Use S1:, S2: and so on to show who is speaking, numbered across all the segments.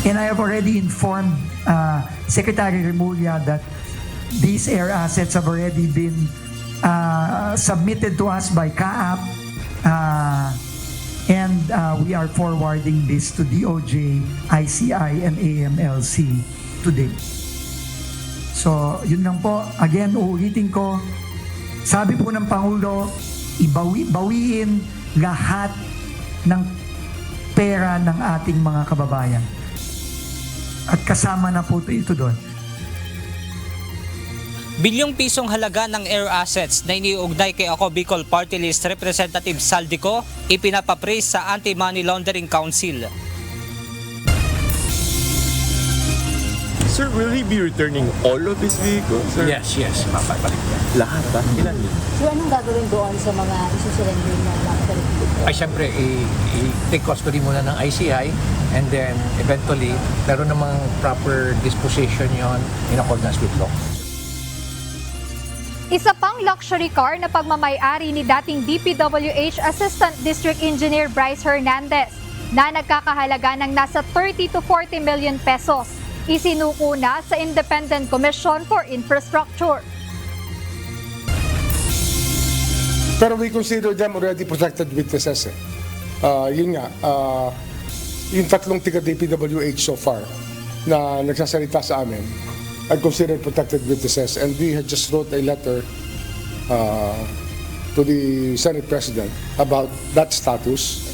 S1: And I have already informed Secretary Remulla that these air assets have already been submitted to us by CAAP, and we are forwarding this to DOJ, ICI, and AMLC today. So, yun lang po. Again, uulitin ko, sabi po ng Pangulo, bawiin lahat ng pera ng ating mga kababayan. At kasama na po ito doon.
S2: Bilyong pisong halaga ng air assets na iniuugnay kay Ako Bicol Party List Representative Saldico ipinapapraise sa Anti-Money Laundering Council.
S3: Sir, will he be returning all of his vehicles? Sir?
S4: Yes. Mapapalik yan.
S3: Lahat ba? Ilan yun?
S5: So anong gagawin doon sa mga isusurrender na nakapalipid?
S4: Ay, siyempre, i-take custody muna ng ICI and then eventually, meron namang proper disposition yon in accordance with law.
S6: Isa pang luxury car na pagmamay-ari ni dating DPWH Assistant District Engineer Bryce Hernandez na nagkakahalaga ng nasa 30 to 40 million pesos. Isinuko na sa Independent Commission for Infrastructure.
S7: Pero we consider them already protected witnesses. Yun nga, yung tatlong tiga DPWH so far na nagsasalita sa amin, I consider protected witnesses, and we had just wrote a letter to the Senate President about that status.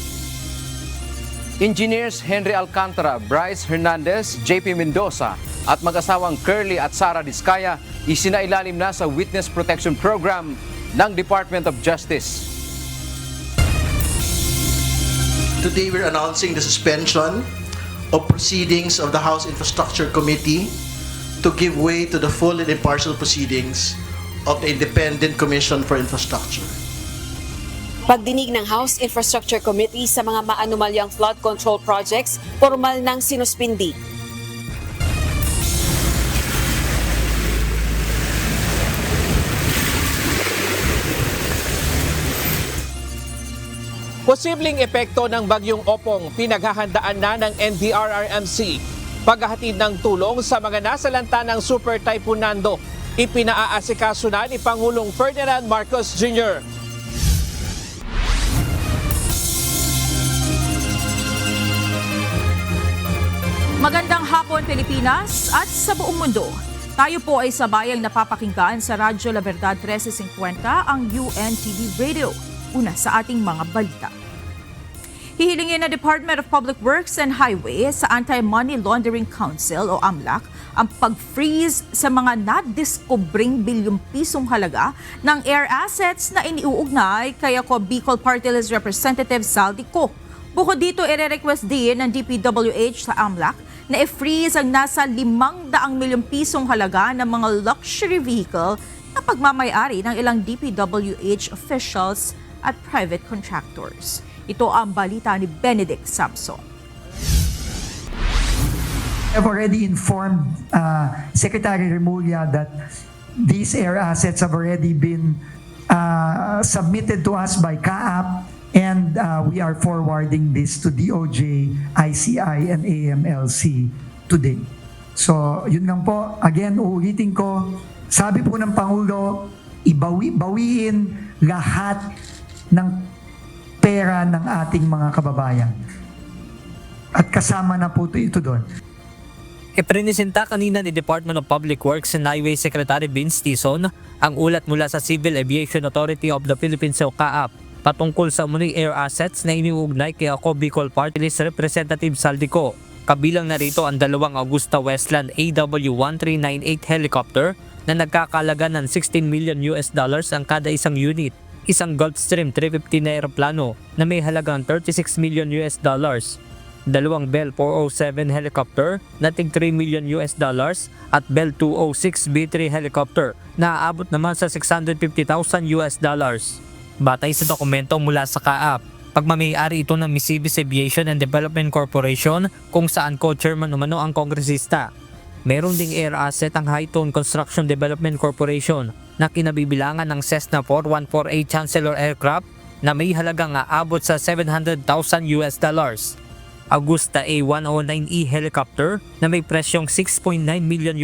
S8: Engineers Henry Alcantara, Bryce Hernandez, JP Mendoza at mag-asawang Curly at Sara Diskaya isinailalim na sa Witness Protection Program ng Department of Justice.
S9: Today we're announcing the suspension of proceedings of the House Infrastructure Committee to give way to the full and impartial proceedings of the Independent Commission for Infrastructure.
S10: Pagdinig ng House Infrastructure Committee sa mga maanumalyang flood control projects, formal nang sinuspindi.
S11: Posibleng epekto ng Bagyong Opong pinaghahandaan na ng NDRRMC. Paghahatid ng tulong sa mga nasalanta ng Super Typhoon Nando, ipinaaasikaso na ni Pangulong Ferdinand Marcos Jr.
S12: Magandang hapon Pilipinas at sa buong mundo. Tayo po ay sabayang napapakinggan sa Radyo La Verdad 1350 ang UNTV Radio. Una sa ating mga balita. Hihilingin ng Department of Public Works and Highways sa Anti-Money Laundering Council o AMLAC ang pag-freeze sa mga nadiskobring bilyong pisong halaga ng air assets na iniuugnay kay Ako Bicol Party List Representative Saldico. Bukod dito, ire-request din ng DPWH sa AMLAC na i-freeze ang nasa 500 milyong pisong halaga ng mga luxury vehicle na pagmamay-ari ng ilang DPWH officials at private contractors. Ito ang balita ni Benedict Samson.
S1: I've already informed Secretary Remulla that these air assets have already been submitted to us by CAAP, and we are forwarding this to DOJ, ICI, and AMLC today. So, yun lang po. Again, uulitin ko, sabi po ng Pangulo, bawiin lahat ng pera ng ating mga kababayan. At kasama na po ito doon.
S2: Iprinisinta kanina ni Department of Public Works and Highways Secretary Vince Tison ang ulat mula sa Civil Aviation Authority of the Philippines o CAAP patungkol sa muling air assets na iniuugnay kay Ako Bicol Party List Representative Saldico. Kabilang na rito ang dalawang Augusta Westland AW1398 helicopter na nagkakalaga ng $16 million ang kada isang unit. Isang Gulfstream 350 na eroplano na may halagang $36 million, dalawang Bell 407 helicopter na tig $3 million at Bell 206 B3 helicopter na aabot naman sa $650,000. Batay sa dokumento mula sa CAAP, pagmamayari ito ng Misibis Aviation and Development Corporation kung saan co-chairman umano ang kongresista. Meron ding air asset ang Hightone Construction Development Corporation na kinabibilangan ng Cessna 4148 Chancellor aircraft na may halagang aabot sa $700,000. Agusta A109E helicopter na may presyong $6.9 million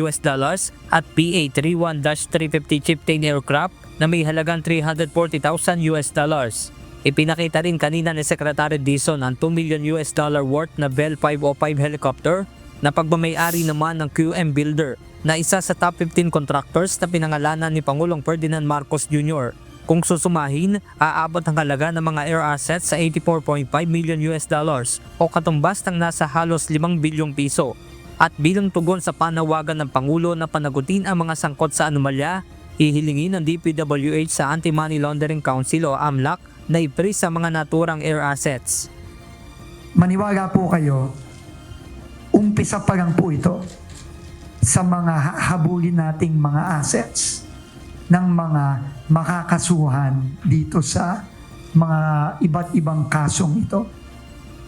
S2: at PA-31-350 Chieftain aircraft na may halagang $340,000. Ipinakita rin kanina ni Secretary Dizon ang $2 million worth na Bell 505 helicopter na pagmamayari naman ng QM Builder na isa sa top 15 contractors na pinangalanan ni Pangulong Ferdinand Marcos Jr. Kung susumahin, aabot ang halaga ng mga air assets sa $84.5 million o katumbas ng nasa halos 5 bilyong piso. At bilang tugon sa panawagan ng Pangulo na panagutin ang mga sangkot sa anomalya, hihilingin ng DPWH sa Anti-Money Laundering Council o AMLAC na i-freeze sa mga naturang air assets.
S1: Maniwala po kayo, umpisa pa lang po ito sa mga habulin nating mga assets ng mga makakasuhan dito sa mga iba't ibang kasong ito.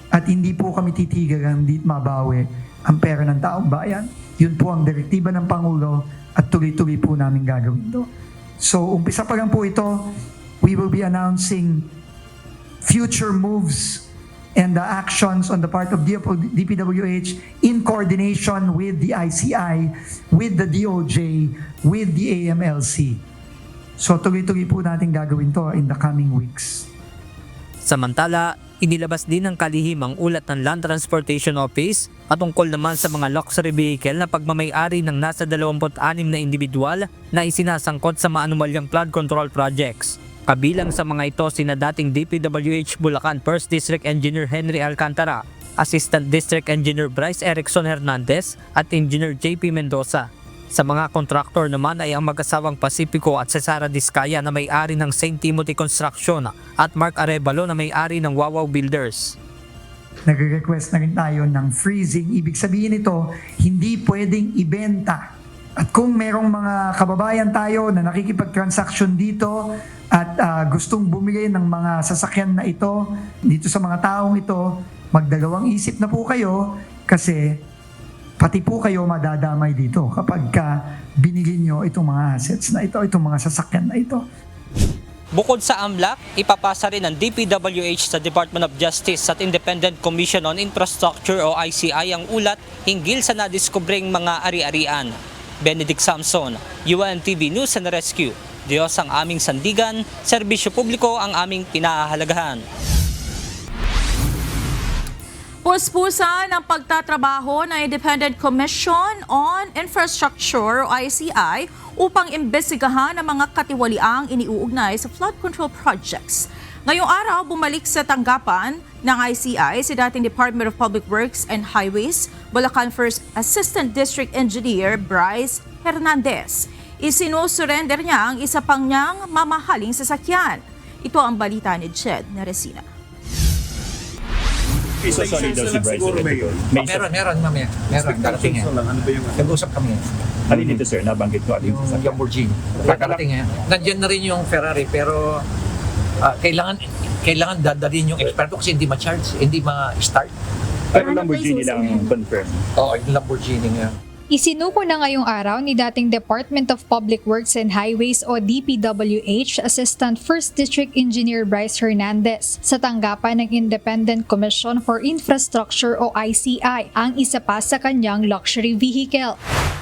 S1: At hindi po kami titigil ang di mabawi ang pera ng taong bayan. Yun po ang direktiba ng Pangulo at tuloy-tuloy po namin gagawin ito. So, umpisa pa lang po ito. We will be announcing future moves and the actions on the part of DPWH in coordination with the ICI, with the DOJ, with the AMLC. So tuloy-tuloy po natin gagawin to in the coming weeks.
S2: Samantala, inilabas din ng kalihim ang ulat ng Land Transportation Office patungkol naman sa mga luxury vehicle na pagmamay-ari ng nasa 26 na individual na isinasangkot sa maanumalyang flood control projects. Kabilang sa mga ito sina dating DPWH Bulacan 1st District Engineer Henry Alcantara, Assistant District Engineer Bryce Erickson Hernandez at Engineer JP Mendoza. Sa mga kontraktor naman ay ang mag-asawang Pacifico at Cesara Discaya na may-ari ng St. Timothy Construction at Mark Arevalo na may-ari ng Wawaw Builders.
S1: Nagre-request na rin tayo ng freezing. Ibig sabihin nito, hindi pwedeng ibenta. At kung merong mga kababayan tayo na nakikipag-transaction dito at gustong bumili ng mga sasakyan na ito, dito sa mga taong ito, magdalawang isip na po kayo kasi pati po kayo madadamay dito kapag binili nyo itong mga assets na ito, itong mga sasakyan na ito.
S2: Bukod sa AMLAC, ipapasa rin ng DPWH sa Department of Justice at Independent Commission on Infrastructure o ICI ang ulat hinggil sa nadiskubring mga ari-arian. Benedict Samson, UNTV News and Rescue. Diyos ang aming sandigan, serbisyo publiko ang aming pinahahalagahan.
S12: Puspusan ang pagtatrabaho ng Independent Commission on Infrastructure o ICI upang imbestigahan ang mga katiwaliang iniuugnay sa flood control projects. Ngayong araw, bumalik sa tanggapan ng ICI si dating Department of Public Works and Highways, Bulacan 1st Assistant District Engineer Bryce Hernandez. Isinusurrender niya ang isa pang niyang mamahaling sasakyan. Ito ang balita ni Jed Neresina.
S4: Meron mamaya. Meron, darating yan. Nag-usap kami yan.
S3: Alin dito sir, nabanggit ko alin sa
S4: Yung Lamborghini. Kakarating yan. Nandiyan na rin yung Ferrari pero kailangan dadalhin yung eksperto kasi hindi ma-charge, hindi ma-start.
S3: Pero Lamborghini lang confirm.
S4: Oo, yung Lamborghini nga.
S6: Isinuko na ngayong araw ni dating Department of Public Works and Highways o DPWH Assistant 1st District Engineer Bryce Hernandez sa tanggapan ng Independent Commission for Infrastructure o ICI ang isa pa sa kanyang luxury vehicle.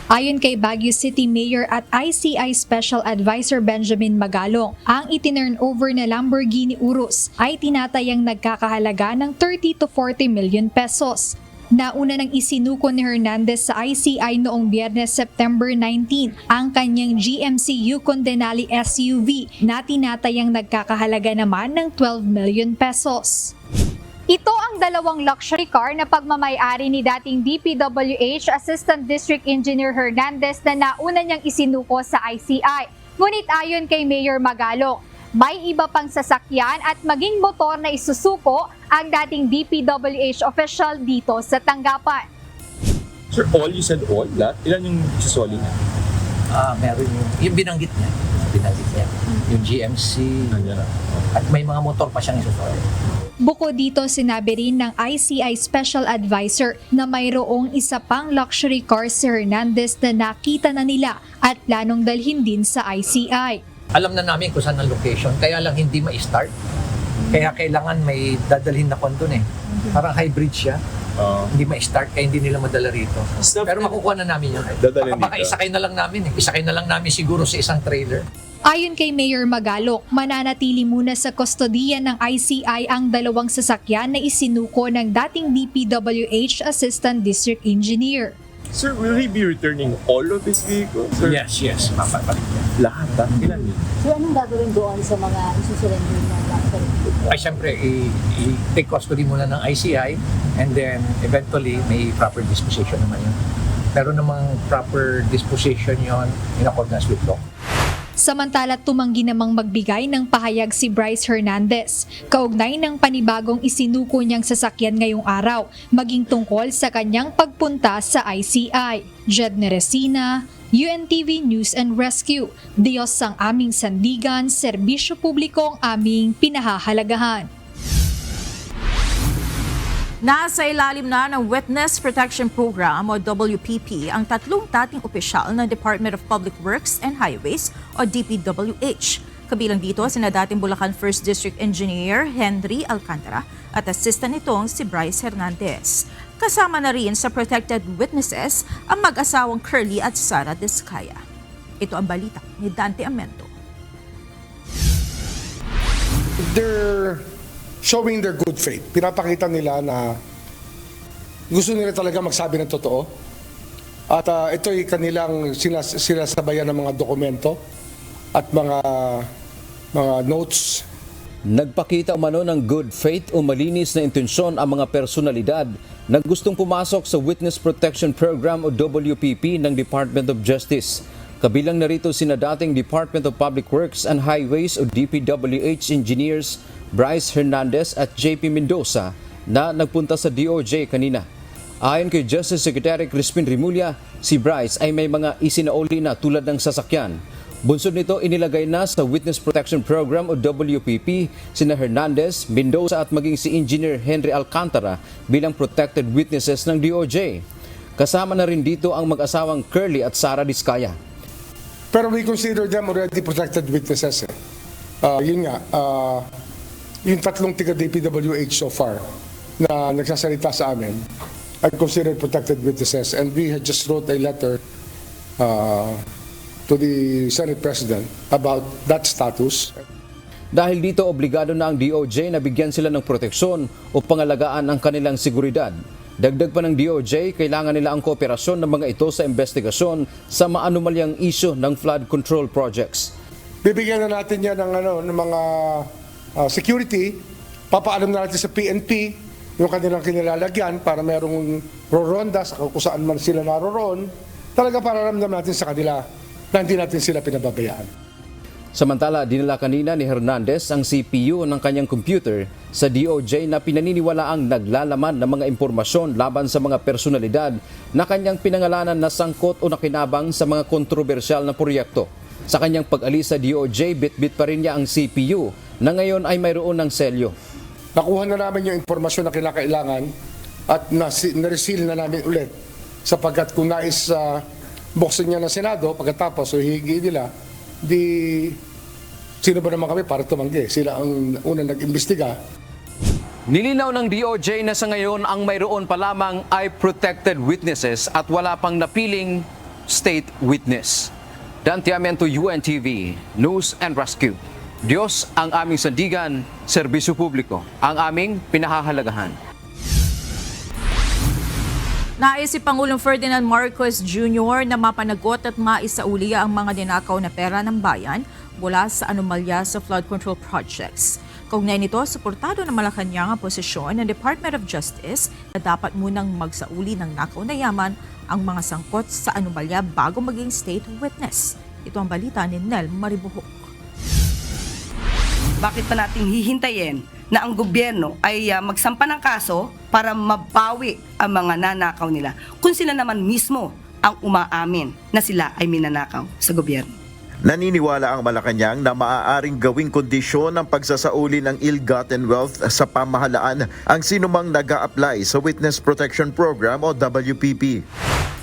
S6: Ayon kay Baguio City Mayor at ICI Special Advisor Benjamin Magalong, ang itinurn over na Lamborghini Urus ay tinatayang nagkakahalaga ng 30 to 40 million pesos. Nauna nang isinuko ni Hernandez sa ICI noong Biyernes, September 19, ang kanyang GMC Yukon Denali SUV na tinatayang nagkakahalaga naman ng 12 million pesos. Ito ang dalawang luxury car na pagmamay-ari ni dating DPWH Assistant District Engineer Hernandez na nauna niyang isinuko sa ICI. Ngunit ayon kay Mayor Magalong, may iba pang sasakyan at maging motor na isusuko ang dating DPWH official dito sa tanggapan.
S3: Sir, all you said all? Lahat? Ilan yung sasoli niya?
S4: Meron yung binanggit niya. Yung GMC. At may mga motor pa siyang isusoli.
S6: Bukod dito, sinabi rin ng ICI Special Advisor na mayroong isa pang luxury car si Hernandez na nakita na nila at planong dalhin din sa ICI.
S4: Alam na namin kung saan ang location, kaya lang hindi ma-start. Kaya kailangan may dadalhin na kon doon eh. Parang hybrid siya. Hindi ma-start kaya hindi nila madala rito. Pero makukuha na namin yun.
S3: Dadalhin
S4: Baka
S3: dito.
S4: isakay na lang namin. Isakay na lang namin siguro sa isang trailer.
S6: Ayon kay Mayor Magalok, mananatili muna sa kustodiya ng ICI ang dalawang sasakyan na isinuko ng dating DPWH Assistant District Engineer.
S3: Sir, will he be returning all of his vehicles? Sir?
S4: Yes. Mapapalik yan.
S3: Lahat, ilan?
S5: So anong gagawin doon sa mga isusurrender na nakapiripito?
S4: Ay, syempre, i-take custody muna ng ICI and then eventually may proper disposition naman yun. Pero namang proper disposition yon in accordance with law.
S6: Samantala tumanggi namang magbigay ng pahayag si Bryce Hernandez, kaugnay ng panibagong isinuko niyang sasakyan ngayong araw, maging tungkol sa kanyang pagpunta sa ICI. Jed Neresina, UNTV News and Rescue. Diyos ang aming sandigan, serbisyo publiko ang aming pinahahalagahan.
S12: Nasa ilalim na ng Witness Protection Program o WPP ang tatlong dating opisyal ng Department of Public Works and Highways o DPWH. Kabilang dito sina dating Bulacan 1st District Engineer Henry Alcantara at assistant nitong si Bryce Hernandez. Kasama na rin sa protected witnesses ang mag-asawang Curly at Sara Discaya. Ito ang balita ni Dante Amento.
S7: They're showing their good faith. Pinapakita nila na gusto nila talaga magsabi ng totoo. At ito'y kanilang sinasabayan ng mga dokumento at mga notes.
S8: Nagpakita umano ng good faith o malinis na intensyon ang mga personalidad na gustong pumasok sa Witness Protection Program o WPP ng Department of Justice. Kabilang narito sina dating Department of Public Works and Highways o DPWH engineers Bryce Hernandez at JP Mendoza na nagpunta sa DOJ kanina. Ayon kay Justice Secretary Crispin Remulla, si Bryce ay may mga isinauli na tulad ng sasakyan. Bunsod nito inilagay na sa Witness Protection Program o WPP sina Hernandez, Mendoza at maging si Engineer Henry Alcantara bilang protected witnesses ng DOJ. Kasama na rin dito ang mag-asawang Curly at Sara Discaya.
S7: Pero we consider them already protected witnesses. Yung tatlong tiga-DPWH so far na nagsasalita sa amin are considered protected witnesses, and we had just wrote a letter to the Senate President about that status.
S8: Dahil dito, obligado na ang DOJ na bigyan sila ng proteksyon o pangalagaan ang kanilang seguridad. Dagdag pa ng DOJ, kailangan nila ang kooperasyon ng mga ito sa investigasyon sa maanumalyang isyu ng flood control projects.
S7: Bibigyan na natin yan ng mga security, papaalam na natin sa PNP yung kanilang kinilalagyan para merong roronda sa kung saan man sila naroroon, talaga para ramdam natin sa kanila na hindi natin sila pinababayaan.
S8: Samantala, dinala kanina ni Hernandez ang CPU ng kanyang computer sa DOJ na pinaniniwalaang naglalaman ng mga impormasyon laban sa mga personalidad na kanyang pinangalanan na sangkot o nakinabang sa mga kontrobersyal na proyekto. Sa kanyang pag-alis sa DOJ, bit-bit pa rin niya ang CPU na ngayon ay mayroon ng selyo.
S7: Nakuha na namin yung impormasyon na kinakailangan at na-reseal na namin ulit sapagkat kung nais buksan niya ng Senado pagkatapos o hihingi nila, sino ba naman kami para tumanggi? Sila ang unang nag-imbestiga.
S8: Nilinaw ng DOJ na sa ngayon ang mayroon pa lamang ay protected witnesses at wala pang napiling state witness. Dante Amento, UNTV, News and Rescue. Diyos ang aming sandigan, serbisyo publiko, ang aming pinahahalagahan.
S12: Nais si Pangulong Ferdinand Marcos Jr. na mapanagot at maisauli ang mga dinakaw na pera ng bayan mula sa anomalya sa flood control projects. Kaugnay nito, suportado ng Malacanang ang posisyon ng Department of Justice na dapat munang magsauli ng nakaw na yaman ang mga sangkot sa anomalya bago maging state witness. Ito ang balita ni Nel Maribuhok.
S13: Bakit pa natin hihintayin na ang gobyerno ay magsampa ng kaso para mabawi ang mga nanakaw nila kung sila naman mismo ang umaamin na sila ay minanakaw sa gobyerno?
S14: Naniniwala ang Malacanang na maaaring gawing kondisyon ng pagsasauli ng ill-gotten wealth sa pamahalaan ang sinumang nag-a-apply sa Witness Protection Program o WPP.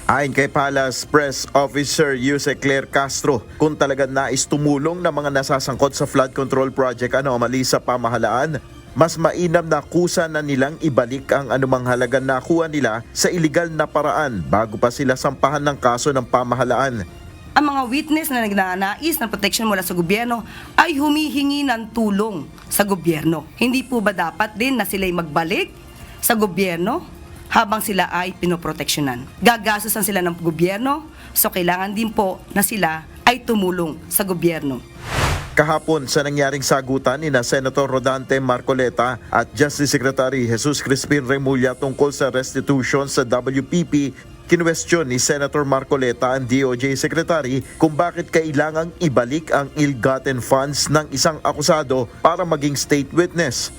S14: Ayon kay Palace Press Officer Jose Claire Castro, kung talagang nais tumulong ng mga nasasangkot sa flood control project anomaly sa pamahalaan, mas mainam na kusa na nilang ibalik ang anumang halagang nakuha nila sa iligal na paraan bago pa sila sampahan ng kaso ng pamahalaan.
S13: Ang mga witness na nagnanais ng protection mula sa gobyerno ay humihingi ng tulong sa gobyerno. Hindi po ba dapat din na sila'y magbalik sa gobyerno habang sila ay pinoproteksyonan? Gagastusan sila ng gobyerno, so kailangan din po na sila ay tumulong sa gobyerno.
S14: Kahapon sa nangyaring sagutan ni Senator Rodante Marcoleta at Justice Secretary Jesus Crispin Remulla tungkol sa restitution sa WPP, kinwestiyon ni Senator Marcoleta ang DOJ Secretary kung bakit kailangang ibalik ang ill-gotten funds ng isang akusado para maging state witness.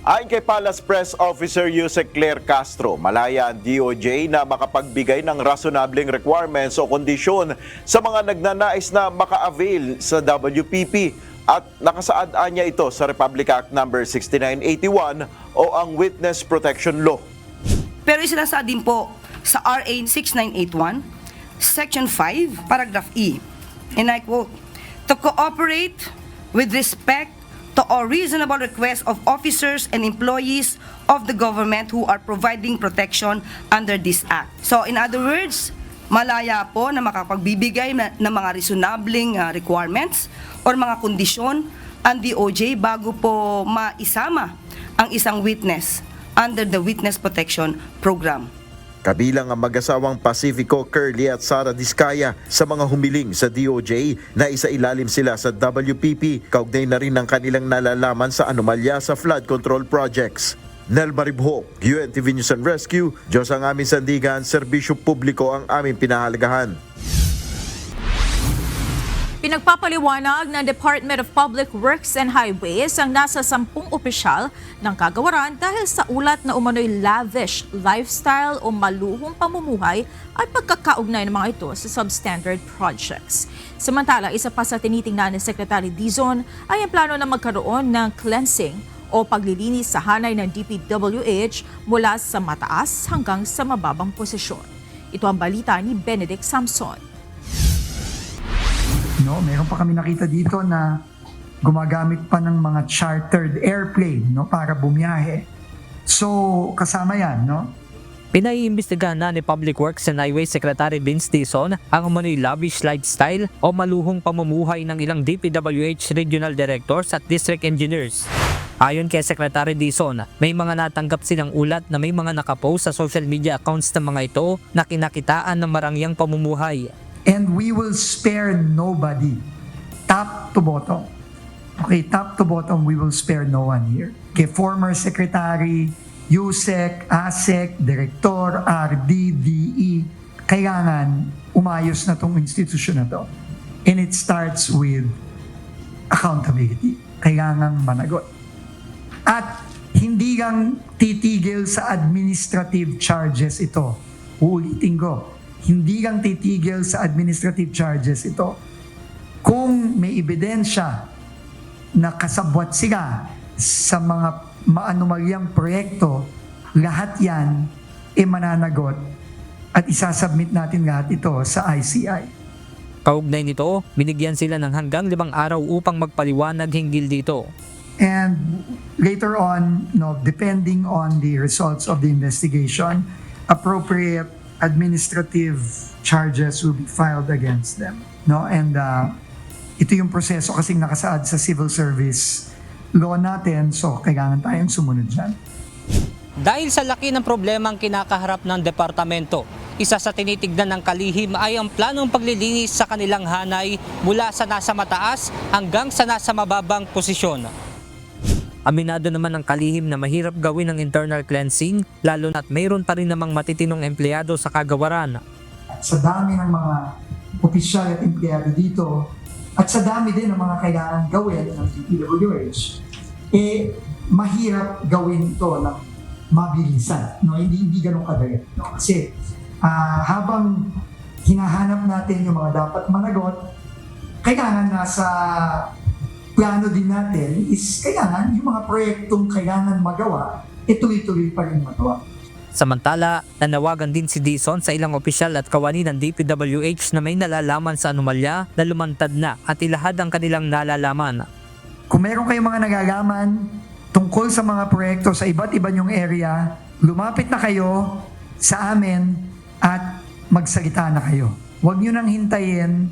S14: Ayon kay Palace Press Officer Yusek Claire Castro, malaya ang DOJ na makapagbigay ng rasonableng requirements o kondisyon sa mga nagnanais na maka-avail sa WPP at nakasaad niya ito sa Republic Act No. 6981 o ang Witness Protection Law.
S13: Pero isinasaad din po sa RA 6981, Section 5, Paragraph E, and I quote, "To cooperate with respect to all reasonable requests of officers and employees of the government who are providing protection under this act." So in other words, malaya po na makapagbibigay ng mga reasonabling requirements or mga kondisyon ang DOJ bago po maisama ang isang witness under the Witness Protection Program.
S14: Kabilang ang mag-asawang Pacifico Curly at Sara Diskaya sa mga humiling sa DOJ na isailalim sila sa WPP, kaugnay na rin ng kanilang nalalaman sa anomalya sa flood control projects. Nel Maribho, UNTV News and Rescue, Diyos ang aming sandigan, serbisyo publiko ang aming pinahalagahan.
S12: Pinagpapaliwanag ng Department of Public Works and Highways ang nasa 10 opisyal ng kagawaran dahil sa ulat na umano'y lavish lifestyle o maluhong pamumuhay at pagkakaugnay ng mga ito sa substandard projects. Samantala, isa pa sa tinitingnan ni Secretary Dizon ay ang plano na magkaroon ng cleansing o paglilinis sa hanay ng DPWH mula sa mataas hanggang sa mababang posisyon. Ito ang balita ni Benedict Samson.
S1: No, meron pa kami nakita dito na gumagamit pa ng mga chartered airplane, no, para bumiyahe. So, kasama yan, no?
S2: Pinaiimbestigahan na ni Public Works and Highways Secretary Vince Dizon ang umano'y lavish lifestyle o maluhong pamumuhay ng ilang DPWH regional directors at district engineers. Ayon kay Secretary Dizon, may mga natanggap silang ulat na may mga nakapost sa social media accounts ng mga ito na kinakitaan ng marangyang pamumuhay.
S1: And we will spare nobody. Top to bottom. Okay, top to bottom, we will spare no one here. Kay former Secretary, USEC, ASEC, Direktor, RD, DE, kailangan umayos na tong institusyon na to. And it starts with accountability. Kailangan managot. At hindi lang titigil sa administrative charges ito. Uulitin ko. Hindi lang titigil sa administrative charges ito. Kung may ebidensya na kasabwat sila sa mga maanumalyang proyekto, lahat yan mananagot at isasubmit natin lahat ito sa ICI.
S2: Kaugnay nito, binigyan sila ng hanggang 5 araw upang magpaliwanag hinggil dito.
S1: And later on, no, depending on the results of the investigation, appropriate administrative charges will be filed against them. No? And ito yung proseso kasing nakasaad sa civil service law natin, so kailangan tayong sumunod dyan.
S2: Dahil sa laki ng problemang kinakaharap ng departamento, isa sa tinitignan ng kalihim ay ang planong paglilinis sa kanilang hanay mula sa nasa mataas hanggang sa nasa mababang posisyon. Aminado naman ang kalihim na mahirap gawin ang internal cleansing, lalo na't mayroon pa rin namang matitinong empleyado sa kagawaran.
S1: Sa dami ng mga opisyal at empleyado dito, at sa dami din ng mga kailangan gawin ng DPWH, mahirap gawin ito ng mabilisan. No? Hindi ganun kadali. No? Kasi habang hinahanap natin yung mga dapat managot, kailangan nasa plano din natin is kailangan yung mga proyektong kailangan magawa, tuloy-tuloy pa rin magawa.
S2: Samantala, nanawagan din si Dizon sa ilang opisyal at kawani ng DPWH na may nalalaman sa anomalya na lumantad na at ilahad ang kanilang nalalaman.
S1: Kung meron kayong mga nagagaman tungkol sa mga proyekto sa iba't iba niyong area, lumapit na kayo sa amin at magsalita na kayo. Huwag niyo nang hintayin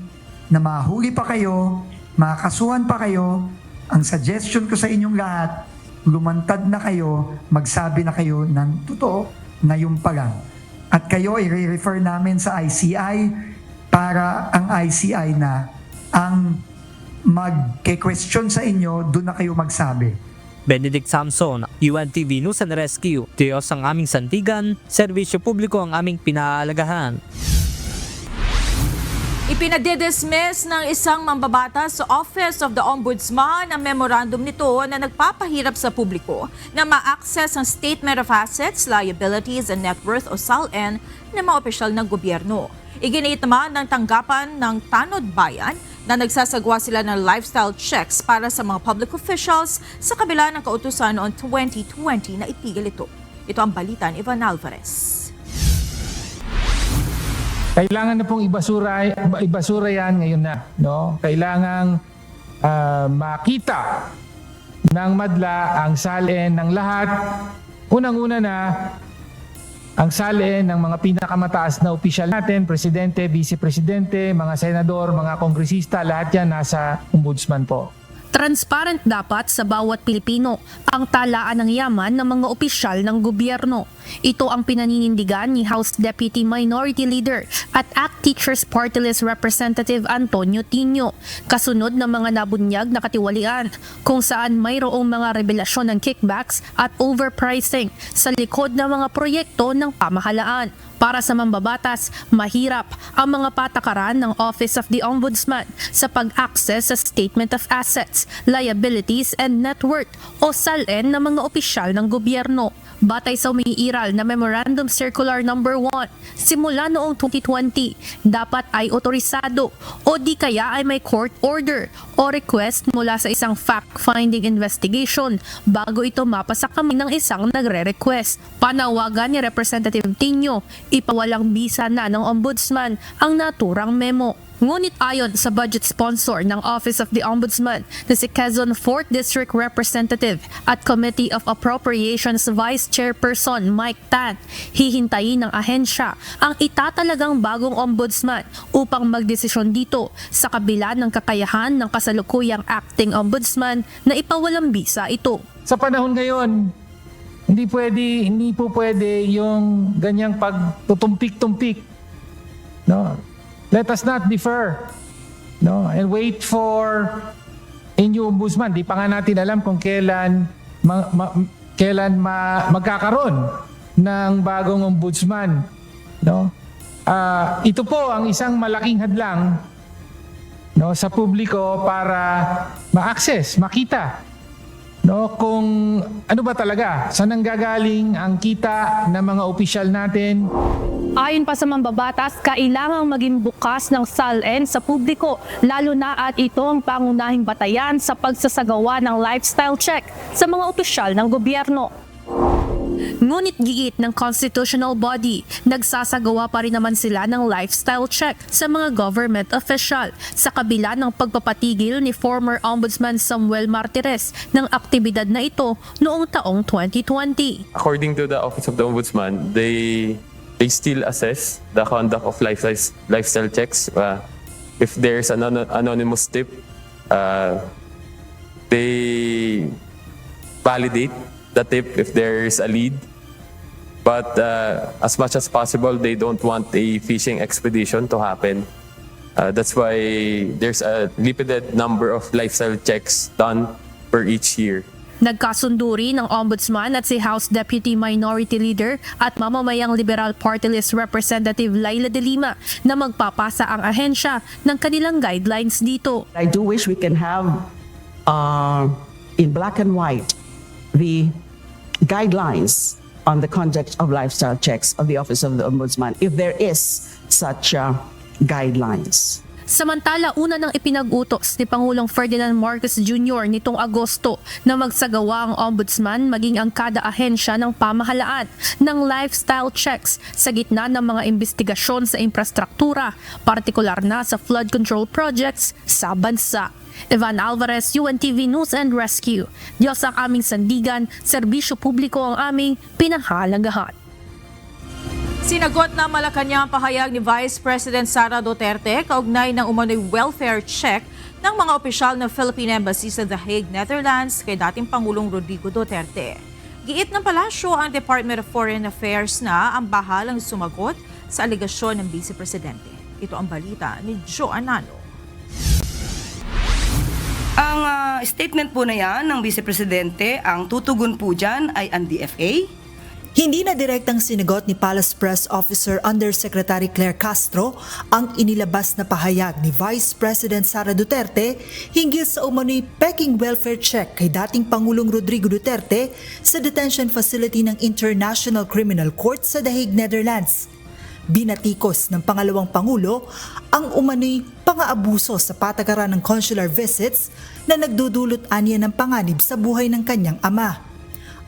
S1: na mahuli pa kayo, makasuhan pa kayo. Ang suggestion ko sa inyong lahat, lumantad na kayo, magsabi na kayo ng totoo na yung pa lang. At kayo i-refer namin sa ICI para ang ICI na ang mag-question sa inyo, doon na kayo magsabi.
S2: Benedict Samson, UNTV News and Rescue. Diyos ang aming sandigan, serbisyo publiko ang aming pinaalagahan.
S12: Ipinadidismiss ng isang mambabatas sa Office of the Ombudsman ang memorandum nito na nagpapahirap sa publiko na ma-access ang Statement of Assets, Liabilities and Net Worth o SALN ng mga opisyal ng gobyerno. Iginiit naman ng tanggapan ng Tanod Bayan na nagsasagawa sila ng lifestyle checks para sa mga public officials sa kabila ng kautusan noong 2020 na itigil ito. Ito ang balita ni Ivan Alvarez.
S15: Kailangan na pong ibasura yan ngayon na. No? Kailangang makita ng madla ang SALN ng lahat. Unang-una na ang SALN ng mga pinakamataas na opisyal natin, presidente, vice-presidente, mga senador, mga kongresista, lahat yan nasa ombudsman po.
S16: Transparent dapat sa bawat Pilipino ang talaan ng yaman ng mga opisyal ng gobyerno. Ito ang pinaninindigan ni House Deputy Minority Leader at ACT Teachers Party List Representative Antonio Tino, kasunod ng mga nabunyag na katiwalian kung saan mayroong mga revelasyon ng kickbacks at overpricing sa likod ng mga proyekto ng pamahalaan. Para sa mambabatas, mahirap ang mga patakaran ng Office of the Ombudsman sa pag-access sa Statement of Assets, Liabilities and Net Worth o SALN ng mga opisyal ng gobyerno. Batay sa umiiral na Memorandum Circular No. 1, simula noong 2020, dapat ay otorisado o di kaya ay may court order o request mula sa isang fact-finding investigation bago ito mapasa kamay ng isang nagre-request. Panawagan ni Representative Tino, ipawalang bisa na ng Ombudsman ang naturang memo. Ngunit ayon sa budget sponsor ng Office of the Ombudsman na si Quezon 4th District Representative at Committee of Appropriations Vice Chairperson Mike Tan, hihintayin ng ahensya ang itatalagang bagong ombudsman upang magdesisyon dito sa kabila ng kakayahan ng kasalukuyang acting ombudsman na ipawalang bisa ito.
S15: Sa panahon ngayon, hindi po pwede yung ganyang pagtutumpik-tumpik. No? Let us not defer, no, and wait for a new ombudsman. Di pa nga natin alam kung kailan magkakaroon ng bagong ombudsman, no. Ito po ang isang malaking hadlang, no, sa publiko para ma-access, makita, no, kung ano ba talaga, saan nanggagaling ang kita ng mga opisyal natin.
S16: Ayon pa sa mambabatas, kailangang maging bukas ng SALN sa publiko, lalo na at ito ang pangunahing batayan sa pagsasagawa ng lifestyle check sa mga opisyal ng gobyerno. Ngunit giit ng constitutional body, nagsasagawa pa rin naman sila ng lifestyle check sa mga government official sa kabila ng pagpapatigil ni former Ombudsman Samuel Martires ng aktibidad na ito noong taong 2020.
S17: According to the Office of the Ombudsman, they still assess the conduct of lifestyle checks. If there's an anonymous tip, they validate the tip if there's a lead. But as much as possible, they don't want a fishing expedition to happen. That's why there's a limited number of lifestyle checks done per each year.
S16: Nagkasundo rin ng Ombudsman at si House Deputy Minority Leader at mamamayang Liberal Party List Representative Laila De Lima na magpapasa ang ahensya ng kanilang guidelines dito.
S18: I do wish we can have in black and white the guidelines on the conduct of lifestyle checks of the Office of the Ombudsman if there is such guidelines.
S16: Samantala, una nang ipinag-utos ni Pangulong Ferdinand Marcos Jr. nitong Agosto na magsagawa ang Ombudsman maging ang kada ahensya ng pamahalaan ng lifestyle checks sa gitna ng mga investigasyon sa infrastruktura, partikular na sa flood control projects sa bansa. Evan Alvarez, UNTV News and Rescue. Diyos ang aming sandigan, serbisyo publiko ang aming pinahalagahan.
S12: Sinagot na Malacanang pahayag ni Vice President Sara Duterte kaugnay ng umano'y welfare check ng mga opisyal ng Philippine Embassy sa The Hague, Netherlands kay dating Pangulong Rodrigo Duterte. Giit ng palasyo ang Department of Foreign Affairs na ang bahalang sumagot sa alegasyon ng Vice Presidente. Ito ang balita ni Joe Anano.
S13: Ang statement po na yan ng Vice Presidente, ang tutugon po dyan ay ang DFA.
S19: Hindi na direktang sinagot ni Palace Press Officer Undersecretary Claire Castro ang inilabas na pahayag ni Vice President Sara Duterte hinggil sa umano'y peking welfare check kay dating Pangulong Rodrigo Duterte sa detention facility ng International Criminal Court sa The Hague, Netherlands. Binatikos ng pangalawang Pangulo ang umano'y pang-aabuso sa patakaran ng consular visits na nagdudulot aniya ng panganib sa buhay ng kanyang ama.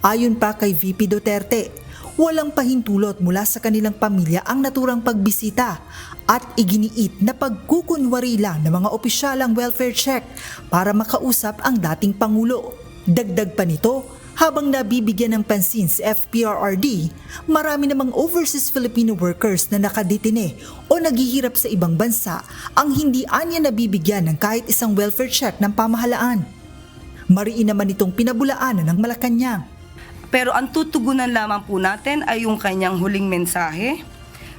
S19: Ayon pa kay VP Duterte, walang pahintulot mula sa kanilang pamilya ang naturang pagbisita at iginiit na pagkukunwari lang ng mga opisyal ang welfare check para makausap ang dating Pangulo. Dagdag pa nito, habang nabibigyan ng pansin si FPRRD, marami namang overseas Filipino workers na nakadetine o naghihirap sa ibang bansa ang hindi anya nabibigyan ng kahit isang welfare check ng pamahalaan. Mariin naman itong pinabulaanan ng Malacanang.
S13: Pero ang tutugunan lamang po natin ay yung kanyang huling mensahe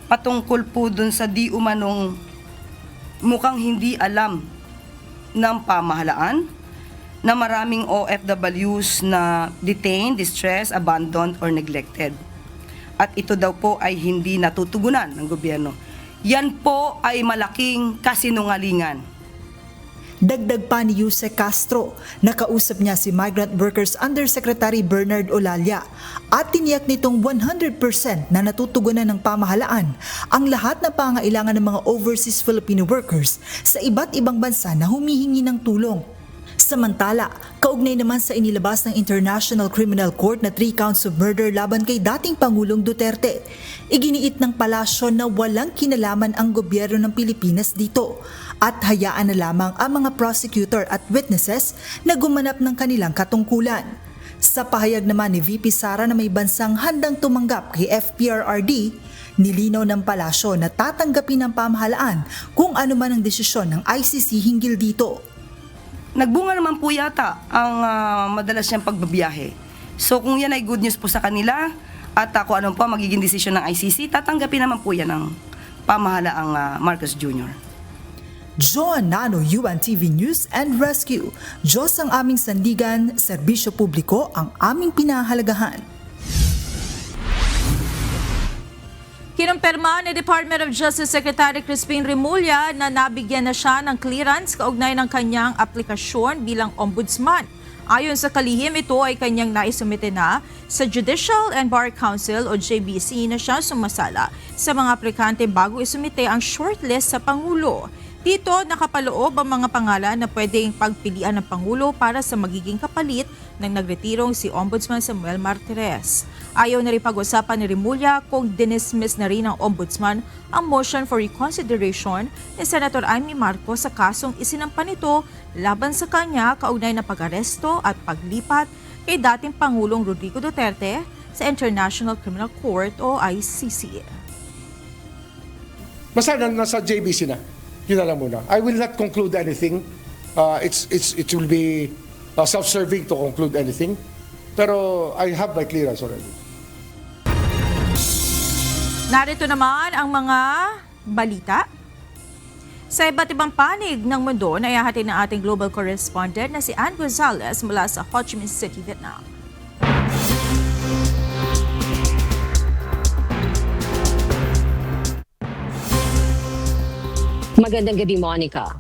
S13: patungkol po dun sa di umanong mukhang hindi alam ng pamahalaan na maraming OFWs na detained, distressed, abandoned, or neglected. At ito daw po ay hindi natutugunan ng gobyerno. Yan po ay malaking kasinungalingan.
S19: Dagdag pa ni Yuse Castro, nakausap niya si Migrant Workers Undersecretary Bernard Olalia at tiniyak nitong 100% na natutugunan ng pamahalaan ang lahat na pangailangan ng mga overseas Filipino workers sa iba't ibang bansa na humihingi ng tulong. Samantala, kaugnay naman sa inilabas ng International Criminal Court na 3 counts of murder laban kay dating Pangulong Duterte, iginiit ng palasyo na walang kinalaman ang gobyerno ng Pilipinas dito at hayaan na lamang ang mga prosecutor at witnesses na gumanap ng kanilang katungkulan. Sa pahayag naman ni VP Sara na may bansang handang tumanggap kay FPRRD, nilinaw ng palasyo na tatanggapin ng pamahalaan kung ano man ang desisyon ng ICC hinggil dito.
S13: Nagbunga naman po yata ang madalas niyang pagbabiyahe. So kung yan ay good news po sa kanila at kung ano po magiging desisyon ng ICC, tatanggapin naman po yan ng pamahalaang Marcos Jr.
S19: Joan Nano, UNTV News and Rescue. Diyos ang aming sandigan, serbisyo publiko ang aming pinahalagahan.
S12: Kinumpirma ni Department of Justice Secretary Crispin Remulla na nabigyan na siya ng clearance kaugnay ng kanyang aplikasyon bilang ombudsman. Ayon sa kalihim, ito ay kanyang naisumite na sa Judicial and Bar Council o JBC na siya sumasala sa mga aplikante bago isumite ang shortlist sa Pangulo. Dito nakapaloob ang mga pangalan na pwedeng pagpilian ng Pangulo para sa magiging kapalit ng nagretirong si Ombudsman Samuel Martires. Ayaw na rin pag-usapan ni Remulla kung dinismiss na rin ng Ombudsman ang motion for reconsideration ni Senator Amy Marcos sa kasong isinampa nito laban sa kanya kaugnay na pag-aresto at paglipat kay dating Pangulong Rodrigo Duterte sa International Criminal Court o ICC.
S7: Basta nasa JBC na. Yun na lang muna. I will not conclude anything. It will be self-serving to conclude anything. Pero I have my clearance already.
S12: Narito naman ang mga balita. Sa iba't ibang panig ng mundo, naihahatid ng ating global correspondent na si Ann Gonzalez mula sa Ho Chi Minh City, Vietnam.
S20: Magandang gabi, Monica.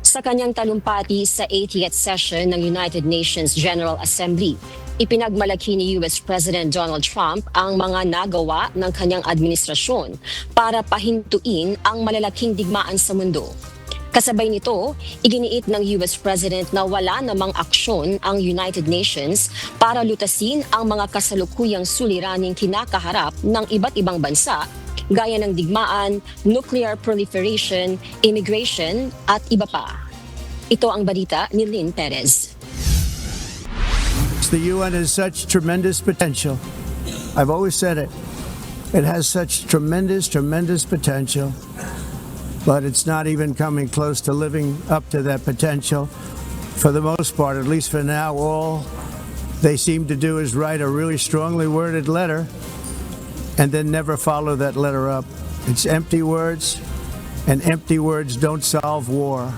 S20: Sa kanyang talumpati sa 80th session ng United Nations General Assembly, ipinagmalaki ni US President Donald Trump ang mga nagawa ng kanyang administrasyon para pahintuin ang malalaking digmaan sa mundo. Kasabay nito, iginiit ng US President na wala namang aksyon ang United Nations para lutasin ang mga kasalukuyang suliraning kinakaharap ng iba't ibang bansa gaya ng digmaan, nuclear proliferation, immigration at iba pa. Ito ang balita ni Lynn Perez.
S21: The UN has such tremendous potential. I've always said it. It has such tremendous potential, but it's not even coming close to living up to that potential. For the most part, at least for now, all they seem to do is write a really strongly worded letter and then never follow that letter up. It's empty words, and empty words don't solve war.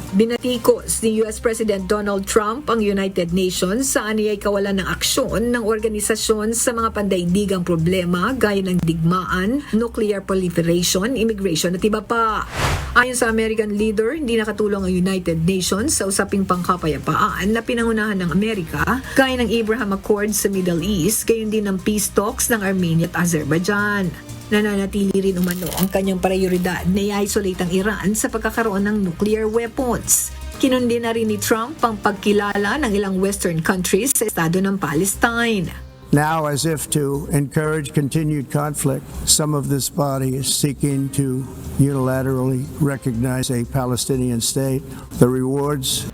S22: Binatikos ni US President Donald Trump ang United Nations sa aniyay kawalan ng aksyon ng organisasyon sa mga pandaigdigang problema gaya ng digmaan, nuclear proliferation, immigration at iba pa. Ayon sa American leader, hindi nakatulong ang United Nations sa usaping pangkapayapaan na pinangunahan ng Amerika gaya ng Abraham Accords sa Middle East, gayon din ng peace talks ng Armenia at Azerbaijan. Nananatili rin umano ang kanyang prioridad na i-isolate ang Iran sa pagkakaroon ng nuclear weapons. Kinundi na rin ni Trump ang pagkilala ng ilang Western countries sa estado ng Palestine.
S21: Now, as if to encourage continued conflict, some of this body is seeking to unilaterally recognize a Palestinian state. The rewards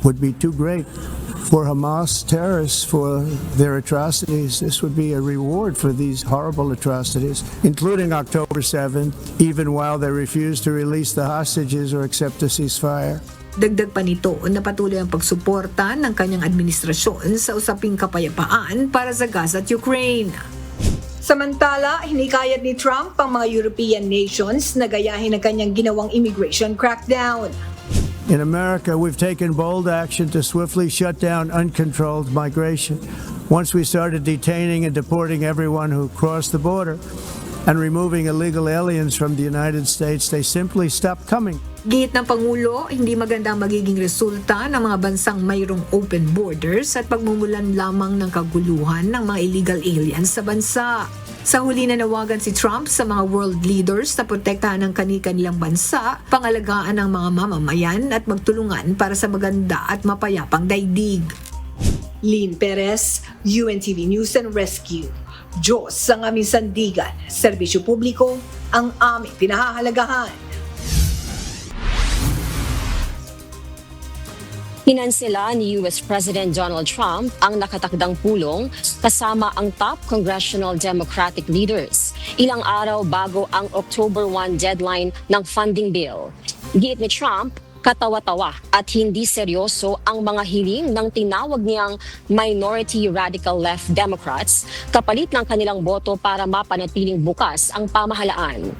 S21: would be too great for Hamas terrorists for their atrocities. This would be a reward for these horrible atrocities, including October 7th, even while they refuse to release the hostages or accept a ceasefire.
S22: Dagdag pa nito na patuloy ang pagsuporta ng kanyang administrasyon sa usaping kapayapaan para sa Gaza at Ukraine. Samantala, hinikayat ni Trump ang mga European nations na gayahin ang kanyang ginawang immigration crackdown.
S21: In America, we've taken bold action to swiftly shut down uncontrolled migration. Once we started detaining and deporting everyone who crossed the border and removing illegal aliens from the United States, they simply stopped coming.
S22: Gihit ng Pangulo, hindi maganda ang magiging resulta ng mga bansang mayroong open borders at pagmumulan lamang ng kaguluhan ng mga illegal aliens sa bansa. Sa huli nanawagan si Trump sa mga world leaders na protektahan ang kani-kanilang bansa, pangalagaan ng mga mamamayan at magtulungan para sa maganda at mapayapang daigdig. Lynn Perez, UNTV News and Rescue. Diyos ang aming sandigan, serbisyo publiko ang aming pinahahalagahan.
S20: Hinansela ni US President Donald Trump ang nakatakdang pulong kasama ang top congressional Democratic leaders, ilang araw bago ang October 1 deadline ng funding bill. Giit ni Trump, katawa-tawa at hindi seryoso ang mga hiling ng tinawag niyang minority radical left Democrats kapalit ng kanilang boto para mapanatiling bukas ang pamahalaan.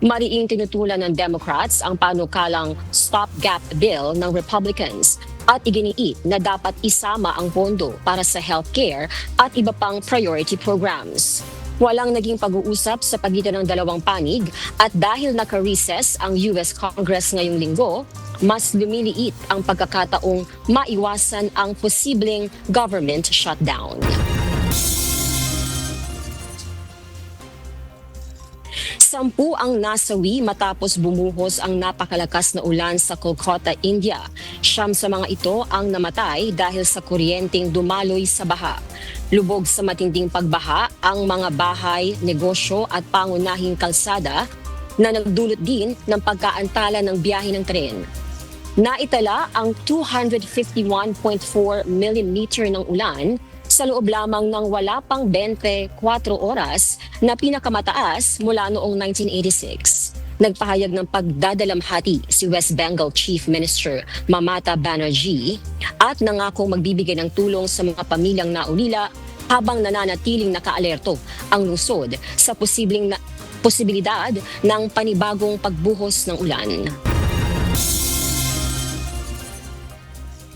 S20: Mariing tinutulan ng Democrats ang panukalang stopgap bill ng Republicans at iginiit na dapat isama ang pondo para sa healthcare at iba pang priority programs. Walang naging pag-uusap sa pagitan ng dalawang panig at dahil naka-recess ang US Congress ngayong linggo, mas lumiliit ang pagkakataong maiwasan ang posibleng government shutdown. Sampu ang nasawi matapos bumuhos ang napakalakas na ulan sa Kolkata, India. 9 sa mga ito ang namatay dahil sa kuryenteng dumaloy sa baha. Lubog sa matinding pagbaha ang mga bahay, negosyo at pangunahing kalsada na nagdulot din ng pagkaantala ng biyahe ng tren. Naitala ang 251.4 mm ng ulan sa loob lamang ng wala pang 24 oras na pinakamataas mula noong 1986. Nagpahayag ng pagdadalamhati si West Bengal Chief Minister Mamata Banerjee at nangakong magbibigay ng tulong sa mga pamilyang naulila habang nananatiling nakaalerto ang lungsod sa posibilidad ng panibagong pagbuhos ng ulan.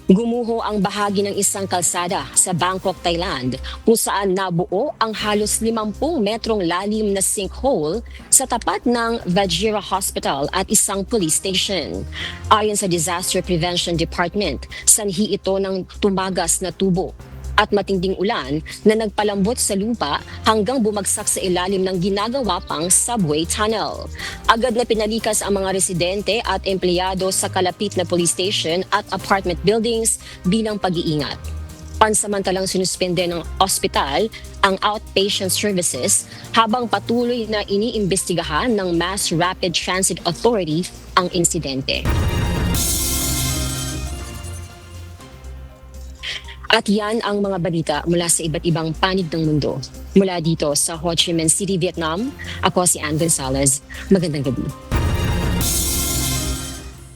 S20: Gumuho ang bahagi ng isang kalsada sa Bangkok, Thailand, kung saan nabuo ang halos 50 metrong lalim na sinkhole sa tapat ng Vajira Hospital at isang police station. Ayon sa Disaster Prevention Department, sanhi ito ng tumagas na tubo at matinding ulan na nagpalambot sa lupa hanggang bumagsak sa ilalim ng ginagawa pang subway tunnel. Agad na pinalikas ang mga residente at empleyado sa kalapit na police station at apartment buildings bilang pag-iingat. Pansamantalang sinuspende ng ospital ang outpatient services habang patuloy na iniimbestigahan ng Mass Rapid Transit Authority ang insidente. At yan ang mga balita mula sa iba't ibang panig ng mundo. Mula dito sa Ho Chi Minh City, Vietnam, ako si Ann Gonzalez. Magandang gabi.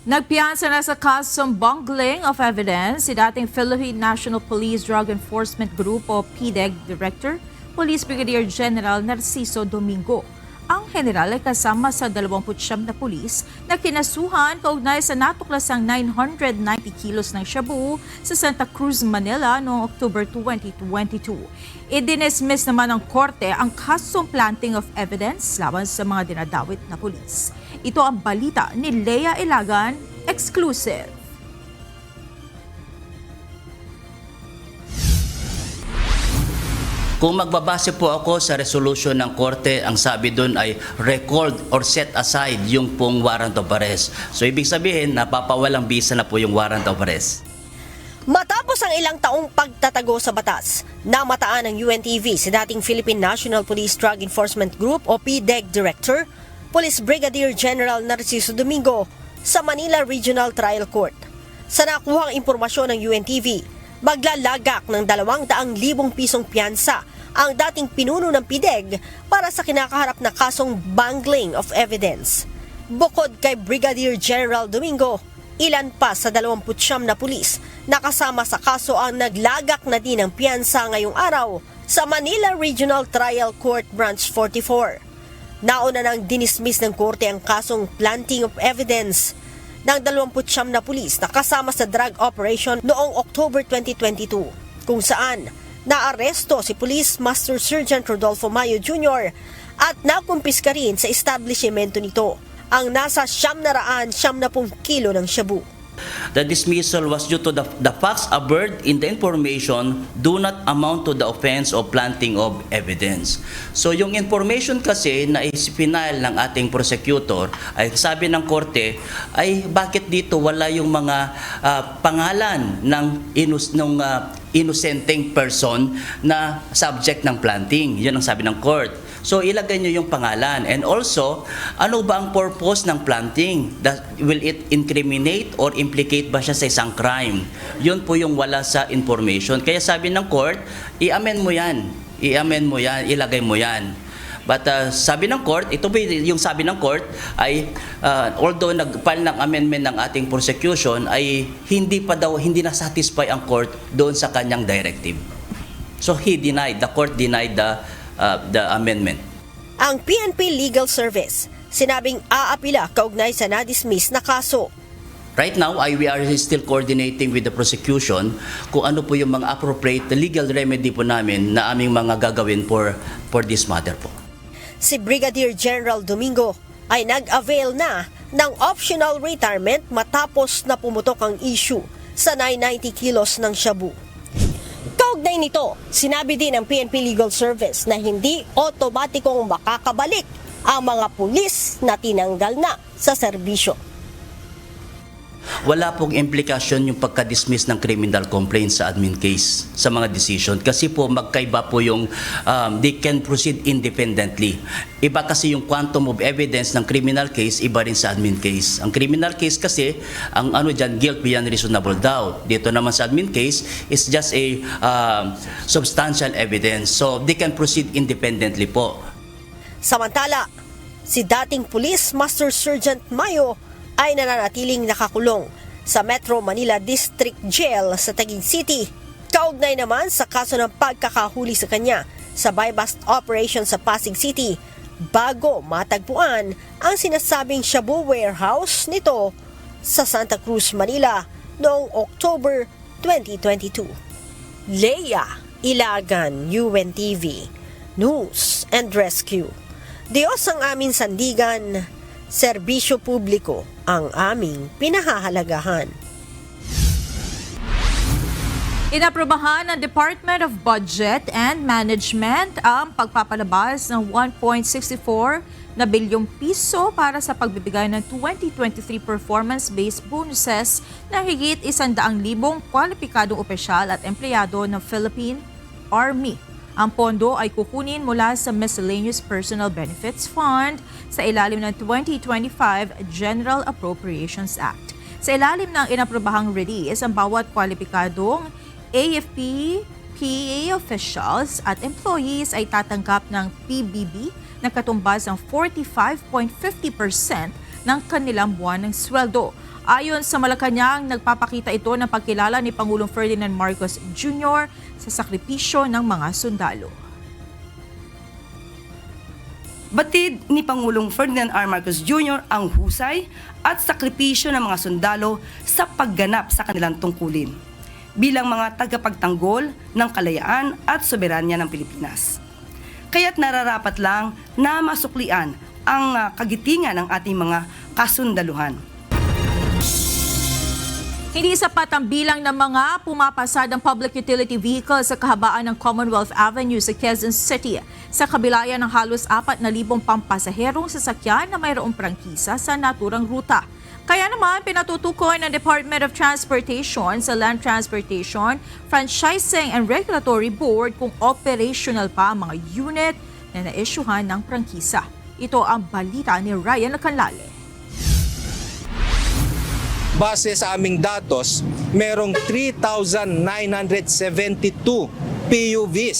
S12: Nagpiyansa na sa kasong bungling of evidence si dating Philippine National Police Drug Enforcement Group o PDEG Director, Police Brigadier General Narciso Domingo. Ang general ay kasama sa 29 na pulis na kinasuhan kaugnay sa natuklasang 990 kilos ng shabu sa Santa Cruz, Manila noong October 2022. Idinismiss naman ng korte ang kasong planting of evidence laban sa mga dinadawit na pulis. Ito ang balita ni Lea Ilagan, exclusive.
S9: Kung magbabase po ako sa resolution ng korte, ang sabi doon ay record or set aside yung pong warrant of arrest. So ibig sabihin, napapawalang bisa na po yung warrant of arrest.
S10: Matapos ang ilang taong pagtatago sa batas, namataan ng UNTV si dating Philippine National Police Drug Enforcement Group o PDEG Director, Police Brigadier General Narciso Domingo sa Manila Regional Trial Court. Sa nakuhang impormasyon ng UNTV, maglalagak ng 200,000 pisong piyansa ang dating pinuno ng PDEG para sa kinakaharap na kasong bungling of evidence. Bukod kay Brigadier General Domingo, ilan pa sa 29 na pulis na kasama sa kaso ang naglagak na din ng piyansa ngayong araw sa Manila Regional Trial Court Branch 44. Nauna nang dinismiss ng korte ang kasong planting of evidence ng 29 na pulis na kasama sa drug operation noong October 2022, kung saan naaresto si Police Master Sergeant Rodolfo Mayo Jr. at nakumpiska rin sa establishmento nito ang nasa 970 kilo ng shabu.
S9: The dismissal was due to the facts averred in the information do not amount to the offense of planting of evidence. So yung information kasi na isipinal ng ating prosecutor ay sabi ng korte ay bakit dito wala yung mga pangalan ng innocenteng person na subject ng planting. Yun ang sabi ng court. So ilagay nyo yung pangalan. And also, ano ba ang purpose ng planting? Will it incriminate or implicate ba siya sa isang crime? Yun po yung wala sa information. Kaya sabi ng court, i-amend mo yan. I-amend mo yan, ilagay mo yan. But sabi ng court, ito ba yung sabi ng court ay although nag-file ng amendment ng ating prosecution ay hindi na satisfy ang court doon sa kanyang directive. So the court denied the amendment.
S10: Ang PNP Legal Service sinabing aapila kaugnay sa na-dismiss na kaso.
S9: Right now, we are still coordinating with the prosecution kung ano po yung mga appropriate legal remedy po namin na aming mga gagawin for this matter po.
S10: Si Brigadier General Domingo ay nag-avail na ng optional retirement matapos na pumutok ang issue sa 990 kilos ng shabu. Kaugnay nito, sinabi din ng PNP Legal Service na hindi otomatikong makakabalik ang mga pulis na tinanggal na sa serbisyo.
S9: Wala pong implikasyon yung pagka-dismiss ng criminal complaint sa admin case sa mga decision kasi po magkaiba po yung they can proceed independently. Iba kasi yung quantum of evidence ng criminal case, iba rin sa admin case. Ang criminal case kasi, ang guilt beyond reasonable doubt. Dito naman sa admin case is just a substantial evidence. So they can proceed independently po.
S10: Samantala, si dating Police Master Sergeant Mayo ay nananatiling nakakulong sa Metro Manila District Jail sa Taguig City. Kaugnay naman sa kaso ng pagkakahuli sa kanya sa buy-bust operation sa Pasig City bago matagpuan ang sinasabing shabu warehouse nito sa Santa Cruz, Manila noong October 2022. Lea Ilagan, UNTV, News and Rescue. Diyos ang aming sandigan, serbisyo publiko ang aming pinahahalagahan.
S12: Inaprobahan ng Department of Budget and Management ang pagpapalabas ng 1.64 na bilyong piso para sa pagbibigay ng 2023 performance-based bonuses na higit 100,000 kwalipikadong opisyal at empleyado ng Philippine Army. Ang pondo ay kukunin mula sa Miscellaneous Personal Benefits Fund sa ilalim ng 2025 General Appropriations Act. Sa ilalim ng inaprobahang release, ang bawat kwalipikadong AFP, PA officials at employees ay tatanggap ng PBB na katumbas ng 45.50% ng kanilang buwan ng sweldo. Ayon sa Malacanang, nagpapakita ito ng pagkilala ni Pangulong Ferdinand Marcos Jr. sa sakripisyo ng mga sundalo.
S13: Batid ni Pangulong Ferdinand R. Marcos Jr. ang husay at sakripisyo ng mga sundalo sa pagganap sa kanilang tungkulin bilang mga tagapagtanggol ng kalayaan at soberanya ng Pilipinas. Kaya't nararapat lang na masuklian ang kagitingan ng ating mga kasundaluhan.
S12: Hindi sapat ang bilang ng mga pumapasadang public utility vehicle sa kahabaan ng Commonwealth Avenue sa Quezon City sa kabilayan ng halos 4,000 pampasaherong sasakyan na mayroong prangkisa sa naturang ruta. Kaya naman pinatutukoy ng Department of Transportation sa Land Transportation, Franchising and Regulatory Board kung operational pa ang mga unit na naisyuhan ng prangkisa. Ito ang balita ni Ryan Lacanlale.
S3: Base sa aming datos, merong 3,972 PUVs.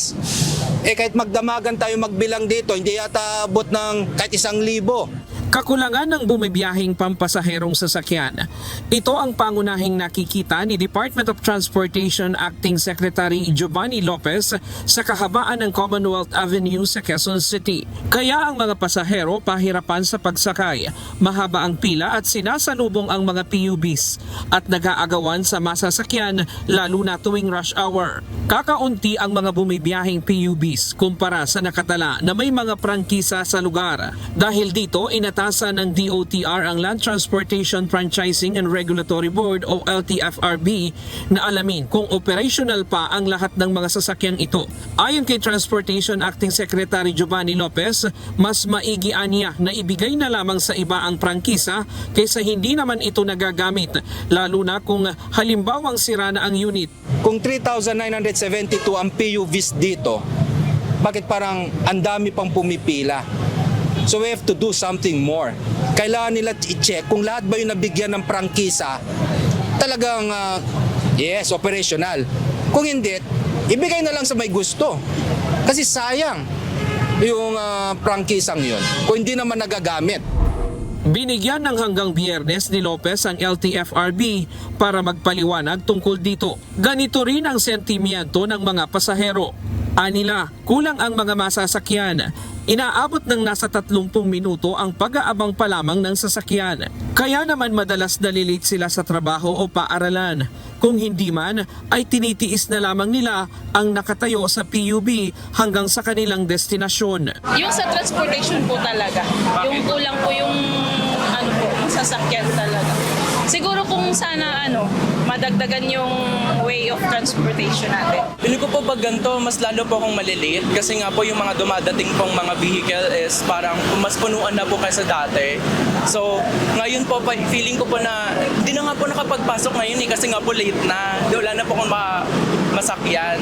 S3: Kahit magdamagan tayo magbilang dito, hindi yata abot ng kahit 1,000.
S11: Kakulangan ng bumibiyahing pampasaherong sasakyan. Ito ang pangunahing nakikita ni Department of Transportation Acting Secretary Giovanni Lopez sa kahabaan ng Commonwealth Avenue sa Quezon City. Kaya ang mga pasahero pahirapan sa pagsakay, mahaba ang pila at sinasalubong ang mga PUBs at nag-aagawan sa masasakyan lalo na tuwing rush hour. Kakaunti ang mga bumibiyahing PUBs kumpara sa nakatala na may mga prangkisa sa lugar. Dahil dito, inatasan ng DOTR ang Land Transportation Franchising and Regulatory Board o LTFRB na alamin kung operational pa ang lahat ng mga sasakyang ito. Ayon kay Transportation Acting Secretary Giovanni Lopez, mas maigi aniya na ibigay na lamang sa iba ang prangkisa kaysa hindi naman ito nagagamit, lalo na kung halimbawang sira na ang unit.
S3: Kung 3,972 ang PUVs dito, bakit parang ang dami pang pumipila? So we have to do something more. Kailangan nila i-check kung lahat ba yung nabigyan ng prangkisa talagang yes, operational. Kung hindi, ibigay na lang sa may gusto. Kasi sayang yung prangkisang yun kung hindi naman nagagamit.
S11: Binigyan ng hanggang Biyernes ni Lopez ang LTFRB para magpaliwanag tungkol dito. Ganito rin ang sentimiento ng mga pasahero. Anila, kulang ang mga masasakyan. Inaabot ng nasa 30 minuto ang pag-aabang pa lamang ng sasakyan. Kaya naman madalas nalilate sila sa trabaho o paaralan. Kung hindi man, ay tinitiis na lamang nila ang nakatayo sa PUB hanggang sa kanilang destinasyon.
S23: Yung sa transportation po talaga, yung kulang po yung sasakyan talaga. Siguro kung sana madagdagan yung way of transportation natin.
S24: Pili ko po pag ganito, mas lalo po akong maliliit kasi nga po yung mga dumadating pong mga vehicle is parang mas punuan na po kaysa dati. So ngayon po, feeling ko po na hindi na nga po nakapagpasok ngayon kasi nga po late na. Wala na po akong masakyan.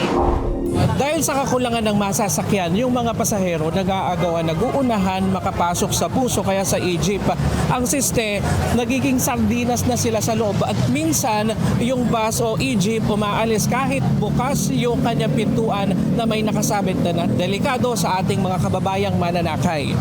S11: Dahil sa kakulangan ng masasakyan, yung mga pasahero nag-aagawan, naguunahan makapasok sa puso kaya sa Egypt. Ang siste, nagiging sardinas na sila sa loob at minsan yung bus o Egypt umaalis kahit bukas yung kanyang pintuan na may nakasabit na delikado sa ating mga kababayang mananakay.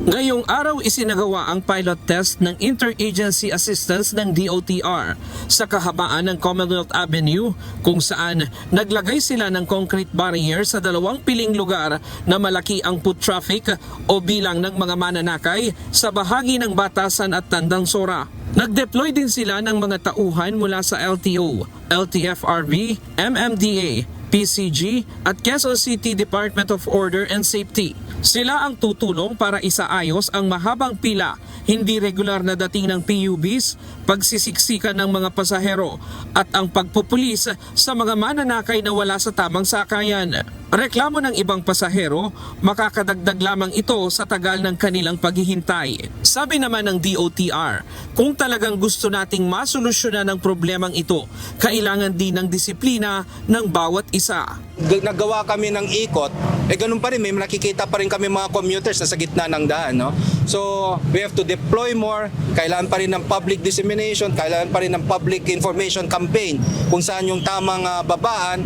S11: Ngayong araw isinagawa ang pilot test ng Interagency Assistance ng DOTR sa kahabaan ng Commonwealth Avenue kung saan naglagay sila ng concrete barrier sa 2 piling lugar na malaki ang foot traffic o bilang ng mga mananakay sa bahagi ng Batasan at Tandang Sora. Nag-deploy din sila ng mga tauhan mula sa LTO, LTFRB, MMDA, PCG at Quezon City Department of Order and Safety. Sila ang tutulong para isaayos ang mahabang pila, hindi regular na dating ng PUBs, pagsisiksikan ng mga pasahero at ang pagpupulis sa mga mananakay na wala sa tamang sakayan.
S4: Reklamo ng ibang pasahero, makakadagdag lamang ito sa tagal ng kanilang paghihintay. Sabi naman ng DOTR, kung talagang gusto nating masolusyonan ang problemang ito, kailangan din ng disiplina ng bawat isa.
S3: Nagawa kami ng ikot, ganun pa rin, may nakikita pa rin kami mga commuters na sa gitna ng daan. No? So, we have to deploy more, kailangan pa rin ng public dissemination, kailangan pa rin ng public information campaign kung saan yung tamang babaan,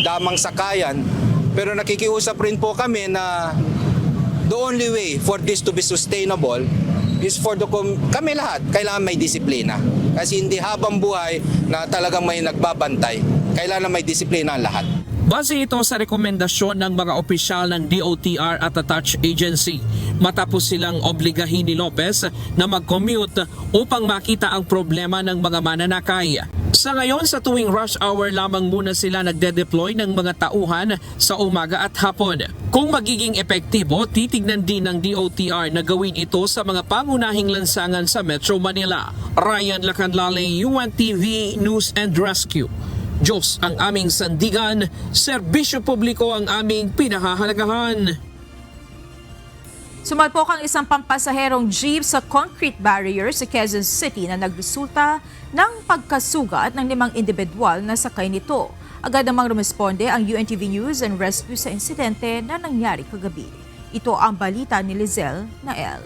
S3: tamang sakayan. Pero nakikiusap rin po kami na the only way for this to be sustainable is for kami lahat, kailangan may disiplina. Kasi hindi habang buhay na talagang may nagbabantay. Kailangan may disiplina ang lahat.
S4: Base ito sa rekomendasyon ng mga opisyal ng DOTR at attached agency matapos silang obligahin ni Lopez na mag-commute upang makita ang problema ng mga mananakay. Sa ngayon, sa tuwing rush hour lamang muna sila nagde-deploy ng mga tauhan sa umaga at hapon. Kung magiging epektibo, titignan din ng DOTR na gawin ito sa mga pangunahing lansangan sa Metro Manila. Ryan Lacanlale, UNTV News and Rescue. Diyos ang aming sandigan, serbisyo publiko ang aming pinahahalagahan.
S12: Sumalpok ang isang pampasaherong jeep sa concrete barrier sa Quezon City na nagresulta ng pagkasugat ng 5 individual na sakay nito. Agad namang rumesponde ang UNTV News and Rescue sa insidente na nangyari kagabi. Ito ang balita ni Lizelle Nael.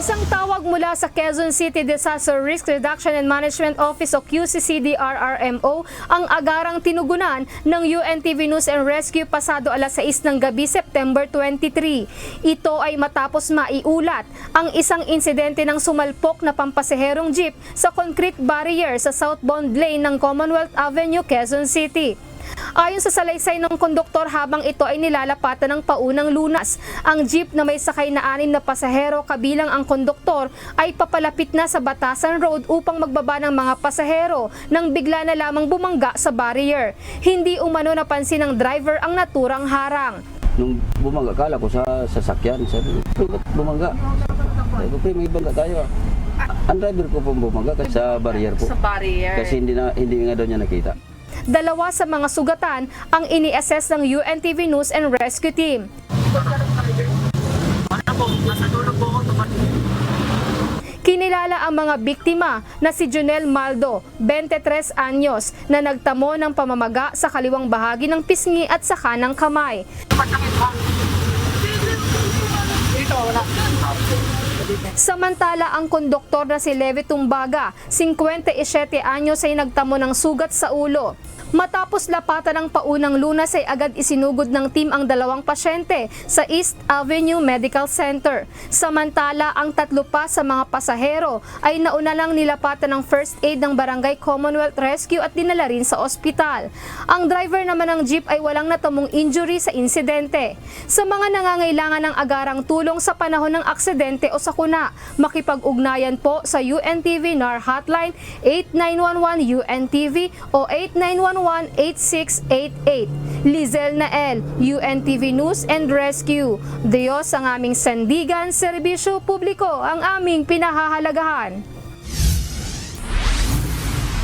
S5: Isang tawag mula sa Quezon City Disaster Risk Reduction and Management Office o QCCDRRMO ang agarang tinugunan ng UNTV News and Rescue pasado alas 6 ng gabi September 23. Ito ay matapos maiulat ang isang insidente ng sumalpok na pampasaherong jeep sa concrete barrier sa southbound lane ng Commonwealth Avenue, Quezon City. Ayon sa salaysay ng konduktor, habang ito ay nilalapatan ng paunang lunas, ang jeep na may sakay na 6 na pasahero kabilang ang konduktor ay papalapit na sa Batasan Road upang magbaba ng mga pasahero nang bigla na lamang bumangga sa barrier. Hindi umano napansin ng driver ang naturang harang.
S6: Nung bumangga, kala ko sa sasakyan. Sabi ko, ba't bumangga? Sabi ko, may bangga tayo. Ang driver ko po bumangga kasi sa barrier po.
S5: Sa barrier.
S6: Kasi hindi nga daw niya nakita.
S5: 2 sa mga sugatan ang ini-assess ng UNTV News and Rescue Team. Kinilala ang mga biktima na si Junel Maldo, 23 anyos, na nagtamo ng pamamaga sa kaliwang bahagi ng pisngi at sa kanang kamay. Samantala, ang konduktor na si Levi Tumbaga, 57 anyos, ay nagtamo ng sugat sa ulo. Matapos lapatan ng paunang lunas ay agad isinugod ng team ang 2 pasyente sa East Avenue Medical Center. Samantala, ang 3 pa sa mga pasahero ay nauna lang nilapatan ng first aid ng Barangay Commonwealth Rescue at dinala rin sa ospital. Ang driver naman ng jeep ay walang natamong injury sa insidente. Sa mga nangangailangan ng agarang tulong sa panahon ng aksidente o sakuna, makipag-ugnayan po sa UNTV NAR Hotline 8911 UNTV o 8911-8688. Lizelle Nael, UNTV News and Rescue. Diyos ang aming sandigan, serbisyo publiko ang aming pinahahalagahan.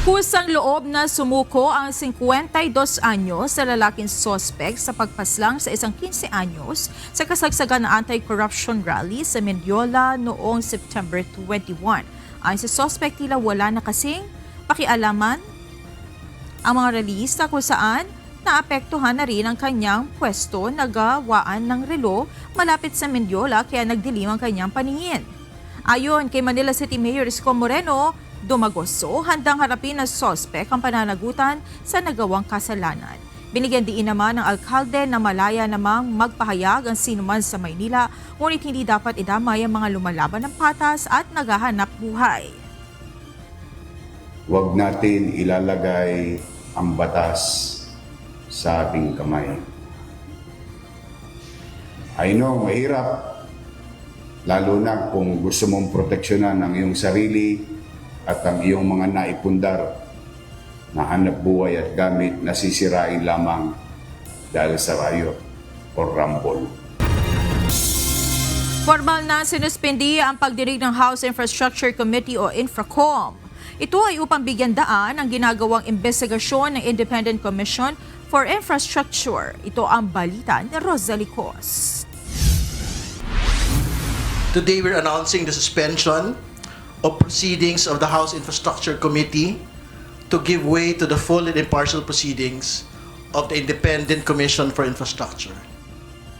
S12: Kusang loob na sumuko ang 52 anyos na lalaking sospek sa pagpaslang sa isang 15 anyos sa kasagsagan ng anti-corruption rally sa Mendiola noong September 21. Ayon sa sospek, tila wala na kasing pakialaman ang mga realista kung saan naapektuhan na rin ang kanyang pwesto na gawaan ng relo malapit sa Mendiola kaya nagdilim ang kanyang paningin. Ayon kay Manila City Mayor Isko Moreno Dumagoso, handang harapin ng sospek ang pananagutan sa nagawang kasalanan. Binigyan diin naman ng alkalde na malaya namang magpahayag ang sinuman sa Maynila, ngunit hindi dapat idamay ang mga lumalaban ng patas at naghahanap buhay.
S8: Huwag natin ilalagay ang batas sa ating kamay. I know, mahirap. Lalo na kung gusto mong proteksyonan ang iyong sarili at ang iyong mga naipundar na hanap buhay at gamit na sisirain lamang dahil sa riot or rumble.
S12: Formal na sinuspindi ang pagdinig ng House Infrastructure Committee o Infracom. Ito ay upang bigyan daan ang ginagawang investigasyon ng Independent Commission for Infrastructure. Ito ang balita ni Rosalie Cos.
S1: Today we're announcing the suspension of proceedings of the House Infrastructure Committee to give way to the full and impartial proceedings of the Independent Commission for Infrastructure.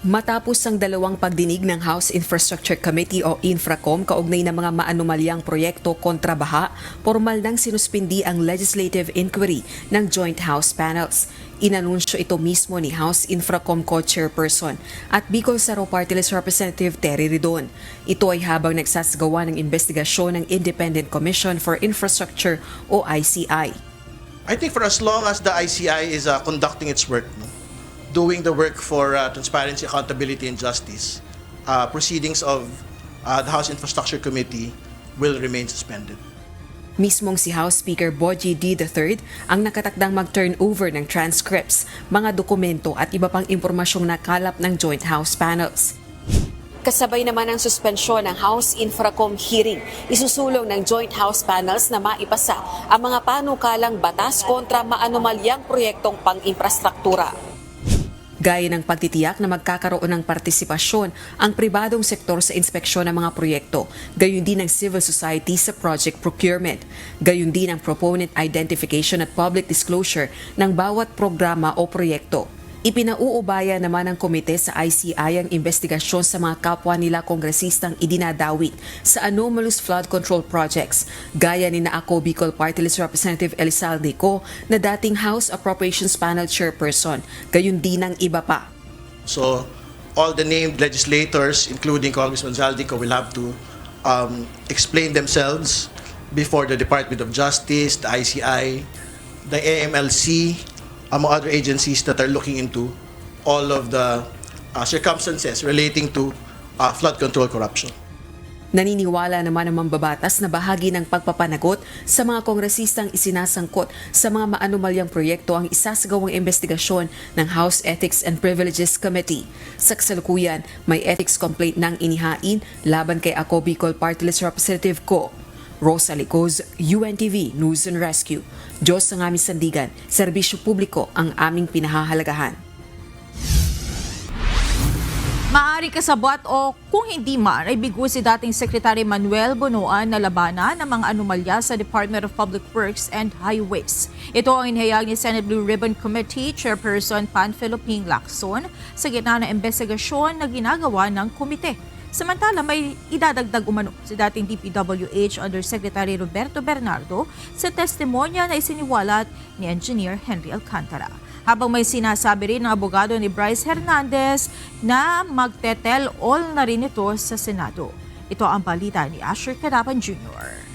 S2: Matapos ang dalawang pagdinig ng House Infrastructure Committee o Infracom kaugnay ng mga maanumalyang proyekto kontra baha, formal nang sinuspindi ang legislative inquiry ng Joint House Panels. Inanunsyo ito mismo ni House Infracom Co-Chairperson at Bicol Saro Party List Representative Terry Ridon. Ito ay habang nagsasagawa ng investigasyon ng Independent Commission for Infrastructure o ICI.
S1: I think for as long as the ICI is conducting its work, doing the work for transparency, accountability, and justice, proceedings of the House Infrastructure Committee will remain suspended.
S2: Mismong si House Speaker Bogie D. III ang nakatakdang mag-turn over ng transcripts, mga dokumento at iba pang impormasyong nakalap ng Joint House Panels. Kasabay naman ang suspensyon ng House Infracom hearing, isusulong ng Joint House Panels na maipasa ang mga panukalang batas kontra maanumalyang proyektong pang-infrastruktura. Gaya ng pagtitiyak na magkakaroon ng partisipasyon ang pribadong sektor sa inspeksyon ng mga proyekto, gayon din ng civil society sa project procurement, gayon din ang proponent identification at public disclosure ng bawat programa o proyekto. Ipinauubaya naman ng komite sa ICI ang investigasyon sa mga kapwa nila kongresistang idinadawit sa anomalous flood control projects, gaya ni Ako Bicol Party List Representative Elizalde Co na dating House Appropriations Panel Chairperson, gayon din ng iba pa.
S1: So all the named legislators, including Congressman Zaldico, will have to explain themselves before the Department of Justice, the ICI, the AMLC, among other agencies that are looking into all of the circumstances relating to flood control corruption.
S2: Naniniwala naman ang mambabatas na bahagi ng pagpapanagot sa mga kongresistang isinasangkot sa mga maanumalyang proyekto ang isasagawang investigasyon ng House Ethics and Privileges Committee. Sa kasalukuyan, may ethics complaint nang inihain laban kay Ako Bicol Party List Representative Co. Rosalie Cos, UNTV News and Rescue. Diyos ang aming sandigan, serbisyo publiko ang aming pinahahalagahan.
S12: Maaari kasabwat o kung hindi man ay bigo si dating Secretary Manuel Bonoan na labanan ng mga anomalya sa Department of Public Works and Highways. Ito ang inihayag ni Senate Blue Ribbon Committee Chairperson Panfilo Ping Lacson sa gitna ng investigasyon na ginagawa ng komite. Samantala, may idadagdag umano si dating DPWH Undersecretary Roberto Bernardo sa testimonya na isiniwalat ni Engineer Henry Alcantara. Habang may sinasabi rin ng abogado ni Bryce Hernandez na magte-tell all na rin ito sa Senado. Ito ang balita ni Asher Cadapan Jr.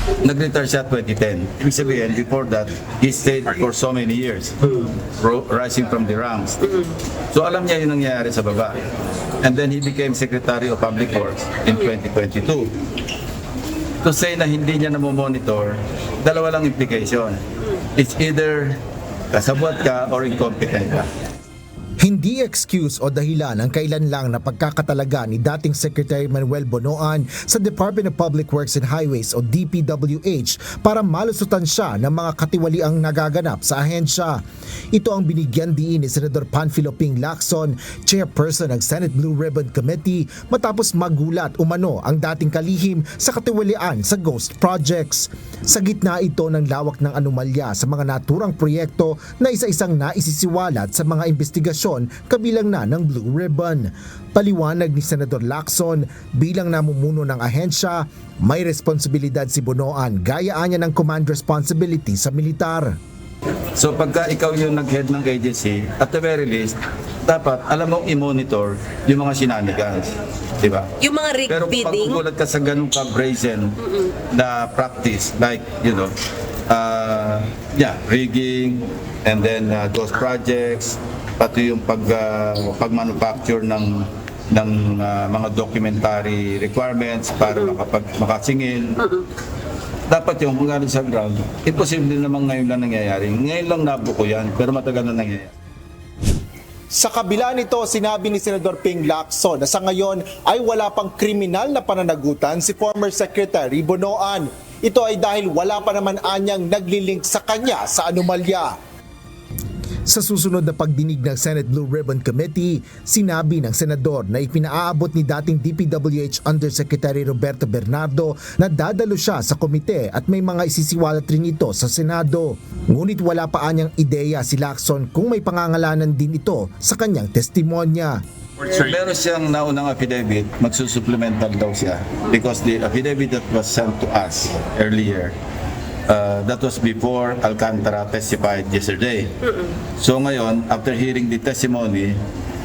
S14: Nag-retire siya 2010. Ibig sabihin, before that, he stayed for so many years, rising from the ranks. So alam niya yung nangyayari sa baba. And then he became Secretary of Public Works in 2022. To say na hindi niya namomonitor, dalawa lang implication. It's either kasabwat ka or incompetent ka.
S15: Hindi excuse o dahilan ang kailan lang na pagkakatalaga ni dating Secretary Manuel Bonoan sa Department of Public Works and Highways o DPWH para malusutan siya ng mga katiwaliang nagaganap sa ahensya. Ito ang binigyan diin ni Senador Panfilo Ping Lacson, Chairperson ng Senate Blue Ribbon Committee, matapos magulat umano ang dating kalihim sa katiwalian sa ghost projects. Sa gitna ito ng lawak ng anomalya sa mga naturang proyekto na isa-isang naisisiwalat sa mga investigasyon kabilang na ng Blue Ribbon. Paliwanag ni Senador Lacson, bilang namumuno ng ahensya, may responsibilidad si Bonoan gayaan niya ng command responsibility sa militar.
S14: So pagka ikaw yung nag-head ng agency, at the very least, dapat alam mong i-monitor yung mga shenanigans. Diba?
S10: Yung mga rig
S14: Pero
S10: bidding.
S14: pag ugulat ka sa ganung ka-brazen na practice, like, rigging, and then those projects, pati yung pag-manufacture ng mga documentary requirements para makasingil. Dapat yung kung galing sa ground, imposible namang ngayon lang nangyayari. Ngayon lang nabuko yan, pero matagal na nangyayari.
S15: Sa kabila nito, sinabi ni Senador Ping Lacson na sa ngayon ay wala pang kriminal na pananagutan si former Secretary Bonoan. Ito ay dahil wala pa naman anyang naglilink sa kanya sa anomalya. Sa susunod na pagdinig ng Senate Blue Ribbon Committee, sinabi ng senador na ipinaaabot ni dating DPWH Undersecretary Roberto Bernardo na dadalo siya sa komite at may mga isisiwalat rin ito sa Senado. Ngunit wala pa anyang ideya si Lacson kung may pangangalanan din ito sa kanyang testimonya.
S14: Meron siyang naunang affidavit, magsusupplemental daw siya because the affidavit that was sent to us earlier, that was before Alcantara testified yesterday. So ngayon, after hearing the testimony,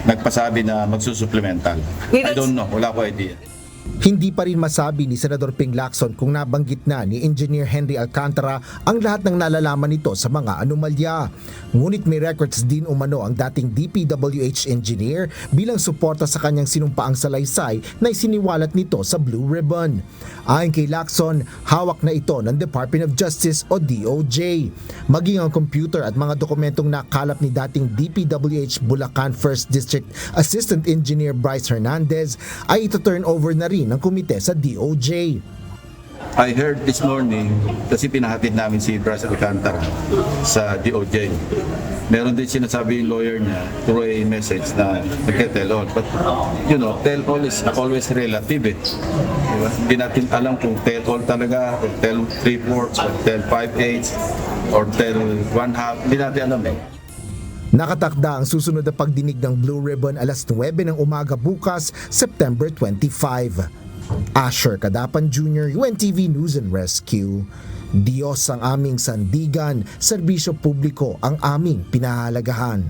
S14: nagpasabi na magsusupplemental. I don't know, wala ko idea.
S15: Hindi pa rin masabi ni Senador Ping Lacson kung nabanggit na ni Engineer Henry Alcantara ang lahat ng nalalaman nito sa mga anomalya. Ngunit may records din umano ang dating DPWH engineer bilang suporta sa kanyang sinumpaang salaysay na isiniwalat nito sa Blue Ribbon. Ayon kay Lacson, hawak na ito ng Department of Justice o DOJ. Maging ang computer at mga dokumentong nakalap ni dating DPWH Bulacan 1st District Assistant Engineer Bryce Hernandez ay ito-turn over na rin ng komite sa DOJ.
S14: I heard this morning, kasi pinahatid namin si Bryce Alcantara sa DOJ. Meron din sinasabi yung lawyer niya through a message na nagka-tell all. But, you know, tell all is always relative eh. Diba? Hindi natin alam kung tell all talaga, or tell 3/4, or tell 5/8, or tell 1/2. Hindi natin alam eh.
S15: Nakatakda ang susunod na pagdinig ng Blue Ribbon alas 9 ng umaga bukas, September 25. Asher Kadapan Jr., UNTV News and Rescue. Diyos ang aming sandigan, serbisyo publiko ang aming pinahalagahan.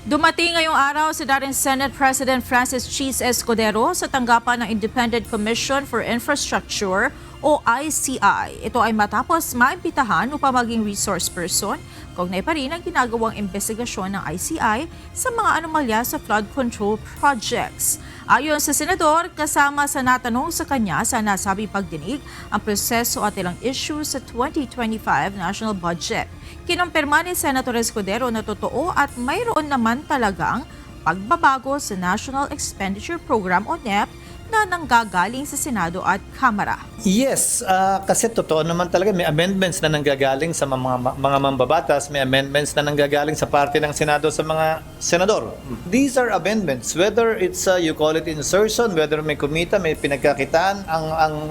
S12: Dumating ngayong araw si dating Senate President Francis Cheese Escudero sa tanggapan ng Independent Commission for Infrastructure o ICI. Ito ay matapos maimbitahan upang maging resource person, kaugnay pa rin ang ginagawang investigasyon ng ICI sa mga anomalya sa flood control projects. Ayon sa senador, kasama sa natanong sa kanya sa nasabing pagdinig ang proseso at ilang issues sa 2025 national budget. Kinumpirma ni Senator Escudero na totoo at mayroon naman talagang pagbabago sa National Expenditure Program o NEP na nanggagaling sa Senado at Kamara.
S16: Yes, kasi totoo naman talaga may amendments na nanggagaling sa mga mambabatas, may amendments na nanggagaling sa parte ng Senado sa mga senador. These are amendments, whether it's you call it insertion, whether may kumita, may pinagkakitaan,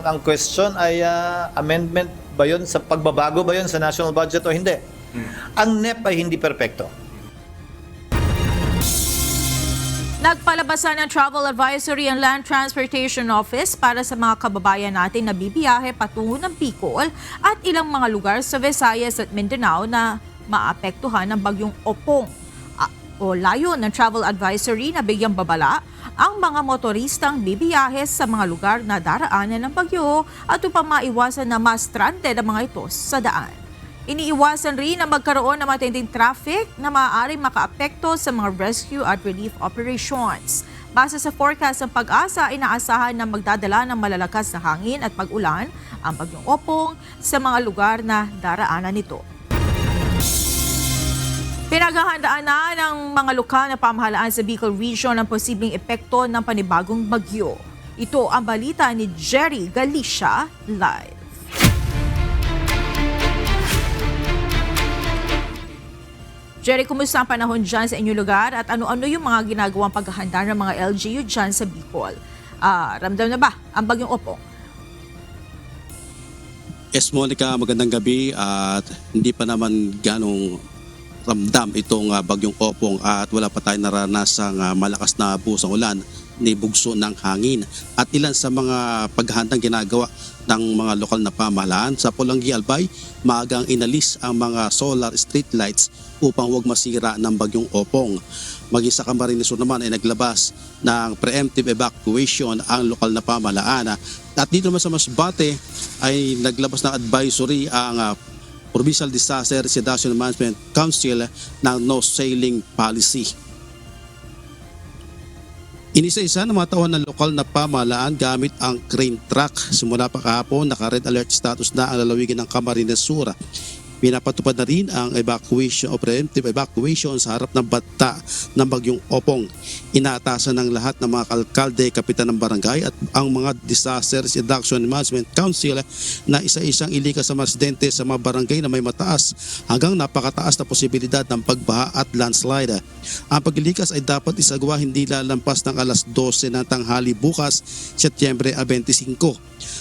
S16: ang question ay amendment ba yun, sa pagbabago ba yun sa national budget o hindi. Ang NEP ay hindi perpekto.
S12: Nagpalabasan ng Travel Advisory ang Land Transportation Office para sa mga kababayan natin na bibiyahe patungo ng Bicol at ilang mga lugar sa Visayas at Mindanao na maapektuhan ng bagyong Opong. O layo ng Travel Advisory na bigyang babala ang mga motoristang bibiyahe sa mga lugar na daraanan ng bagyo at upang maiwasan na ma-stranded ang mga ito sa daan. Iniiwasan rin na magkaroon ng matinding traffic na maaaring makaapekto sa mga rescue at relief operations. Base sa forecast ng Pag-asa, inaasahan na magdadala ng malalakas na hangin at pag-ulan ang bagyong Opong sa mga lugar na daraanan nito. Pinaghahandaan na ng mga lokal na pamahalaan sa Bicol Region ang posibleng epekto ng panibagong bagyo. Ito ang balita ni Jerry Galicia live. Jerry, kumusta ang panahon dyan sa inyong lugar at ano-ano yung mga ginagawang paghahanda ng mga LGU dyan sa Bicol? Ramdam na ba ang bagyong Opong?
S17: Yes, Monica, magandang gabi at hindi pa naman ganong ramdam itong bagyong Opong at wala pa tayong naranasang malakas na busang ulan ni bugso ng hangin at ilan sa mga paghahandang ginagawa ng mga lokal na pamahalaan. Sa Pulangi, Albay, maagang inalis ang mga solar street lights upang huwag masira ng bagyong Opong. Maging sa Camarines Sur naman ay naglabas ng preemptive evacuation ang lokal na pamahalaan. At dito naman sa Masbate ay naglabas ng advisory ang Provincial Disaster Reduction Management Council ng no sailing policy. Inisa-isa na mga tauhan ng lokal na pamahalaan gamit ang crane truck. Simula pa kahapon, naka-red alert status na ang lalawigan ng Camarines Sur. Pinapatupad na rin ang evacuation o preemptive evacuation sa harap ng banta ng bagyong Opong. Inaatasan ng lahat ng mga alkalde, kapitan ng barangay at ang mga Disaster Reduction and Management Council na isa-isang ilikas sa mga residente sa mga barangay na may mataas hanggang napakataas na posibilidad ng pagbaha at landslide. Ang paglilikas ay dapat isagawa hindi lalampas ng alas 12 ng tanghali bukas, Setyembre 25.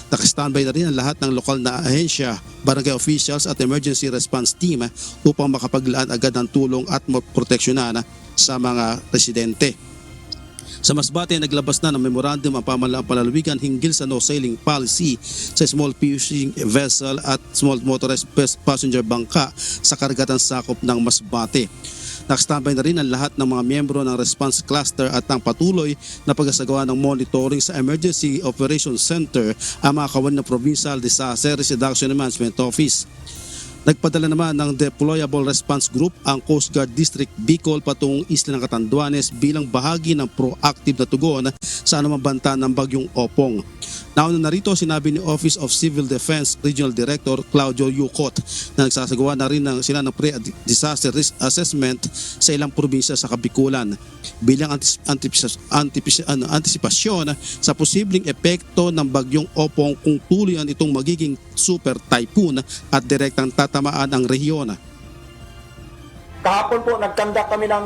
S17: Nakastandby na rin ang lahat ng lokal na ahensya, barangay officials at emergency response team upang makapaglaan agad ng tulong at proteksyonan sa mga residente. Sa Masbate, naglabas na ng memorandum ang pamahalaang palalawigan hinggil sa no sailing policy sa small fishing vessel at small motorized passenger bangka sa karagatan sakop ng Masbate. Nakastambay na rin ang lahat ng mga miyembro ng response cluster at ang patuloy na pagsasagawa ng monitoring sa Emergency Operations Center ang mga kawan ng Provincial Disaster Reduction and Management Office. Nagpadala naman ng Deployable Response Group ang Coast Guard District Bicol patungong Isla ng Catanduanes bilang bahagi ng proactive na tugon sa anumang banta ng bagyong Opong. Nauna na rito, sinabi ni Office of Civil Defense Regional Director Claudio Yucot na nagsasagawa na rin sila ng pre-disaster risk assessment sa ilang probinsya sa Kabikulan bilang antisipasyon sa posibleng epekto ng bagyong Opong kung tuluyan itong magiging super typhoon at direktang tatamaan ang rehiyon.
S7: Kahapon po nagkandak kami ng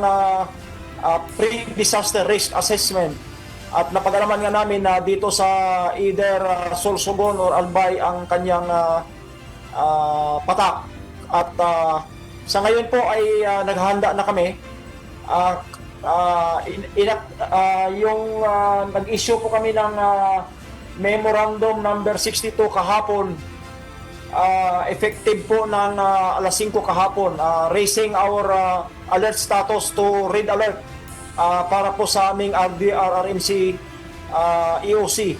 S7: pre-disaster risk assessment at napag-alaman nga namin na dito sa either Sorsogon or Albay ang kanyang patak. At sa ngayon po ay naghahanda na kami. Nag-issue po kami ng memorandum number 62 kahapon. Effective po ng alas 5 kahapon, raising our alert status to red alert para po sa aming RDRRMC EOC.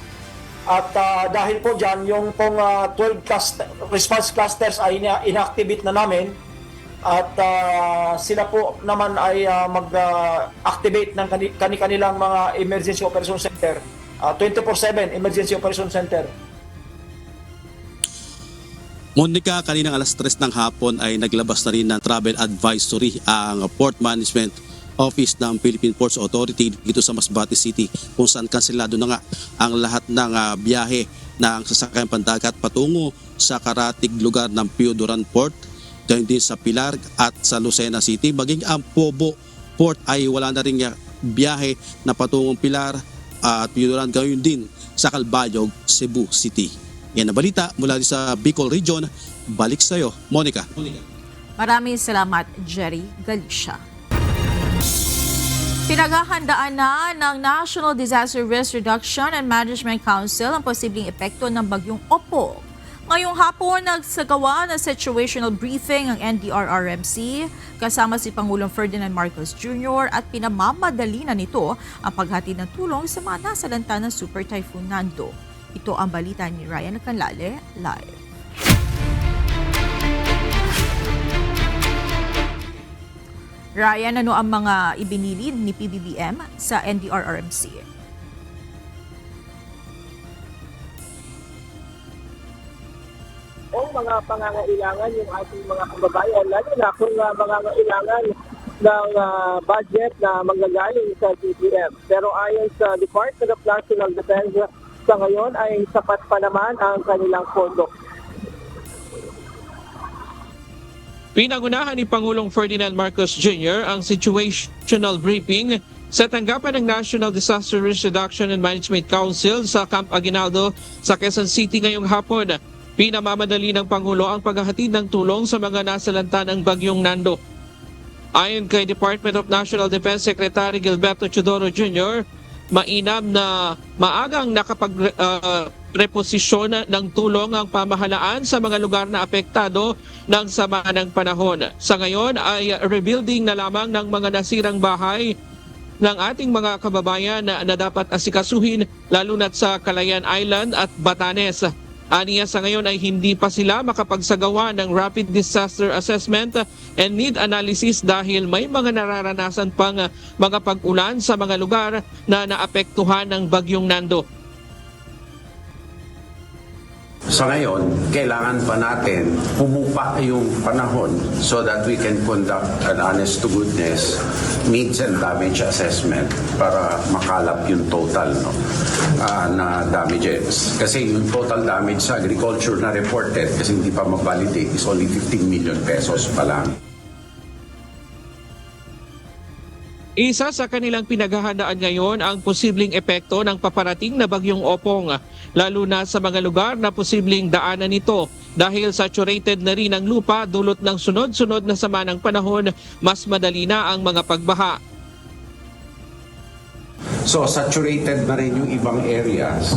S7: At dahil po dyan, yung pong 12 response clusters ay inactivate na namin at sila po naman ay mag-activate ng kanilang mga emergency operation center, 24/7 emergency operation center.
S17: Monica, kaninang alas 3 ng hapon ay naglabas na rin ng travel advisory ang Port Management Office ng Philippine Ports Authority dito sa Masbate City kung saan kanselado na nga ang lahat ng biyahe ng sasakyan pandagat patungo sa karatig lugar ng Pioduran Port, gayon din sa Pilar at sa Lucena City. Maging ang Pobo Port ay wala na rin biyahe na patungong Pilar at Pioduran, gayon din sa Calbayog, Cebu City. Yan ang balita mula sa Bicol Region. Balik sa iyo, Monica.
S12: Maraming salamat, Jerry Galicia. Pinaghahandaan na ng National Disaster Risk Reduction and Management Council ang posibleng epekto ng bagyong Opong. Ngayong hapon, nagsagawa ng situational briefing ang NDRRMC kasama si Pangulong Ferdinand Marcos Jr. at pinamamadali na nito ang paghatid ng tulong sa mga nasalanta ng Super Typhoon Nando. Ito ang balita ni Ryan Canlale, live. Ryan, ano ang mga ibinilid ni PBBM sa NDRRMC?
S18: O mga pangangailangan yung ating mga kababayan, lalo na kung pangangailangan ng budget na manggagaling sa DBM. Pero ayon sa Department of National Defense, sa ngayon ay sapat pa naman ang kanilang pondo.
S4: Pinangunahan ni Pangulong Ferdinand Marcos Jr. ang situational briefing sa tanggapan ng National Disaster Risk Reduction and Management Council sa Camp Aguinaldo sa Quezon City ngayong hapon. Pinamamadali ng Pangulo ang paghahatid ng tulong sa mga nasalanta ng bagyong Nando. Ayon kay Department of National Defense Secretary Gilberto Chodoro Jr., mainam na maagang nakapagreposisyon ng tulong ang pamahalaan sa mga lugar na apektado ng sama ng panahon. Sa ngayon ay rebuilding na lamang ng mga nasirang bahay ng ating mga kababayan na dapat asikasuhin lalo na sa Calayan Island at Batanes. Aniya, sa ngayon ay hindi pa sila makapagsagawa ng rapid disaster assessment and need analysis dahil may mga nararanasan pang mga pag-ulan sa mga lugar na naapektuhan ng bagyong Nando.
S19: Sa ngayon, kailangan pa natin pumupa yung panahon so that we can conduct an honest-to-goodness needs and damage assessment para makalap yung total na damages. Kasi yung total damage sa agriculture na reported, kasi hindi pa ma-validate, is only 15 million pesos pa lang.
S4: Isa sa kanilang pinaghahandaan ngayon ang posibleng epekto ng paparating na bagyong Opong, lalo na sa mga lugar na posibleng daanan nito dahil saturated na rin ang lupa dulot ng sunod-sunod na sama ng panahon, mas madali na ang mga pagbaha.
S19: So saturated na rin yung ibang areas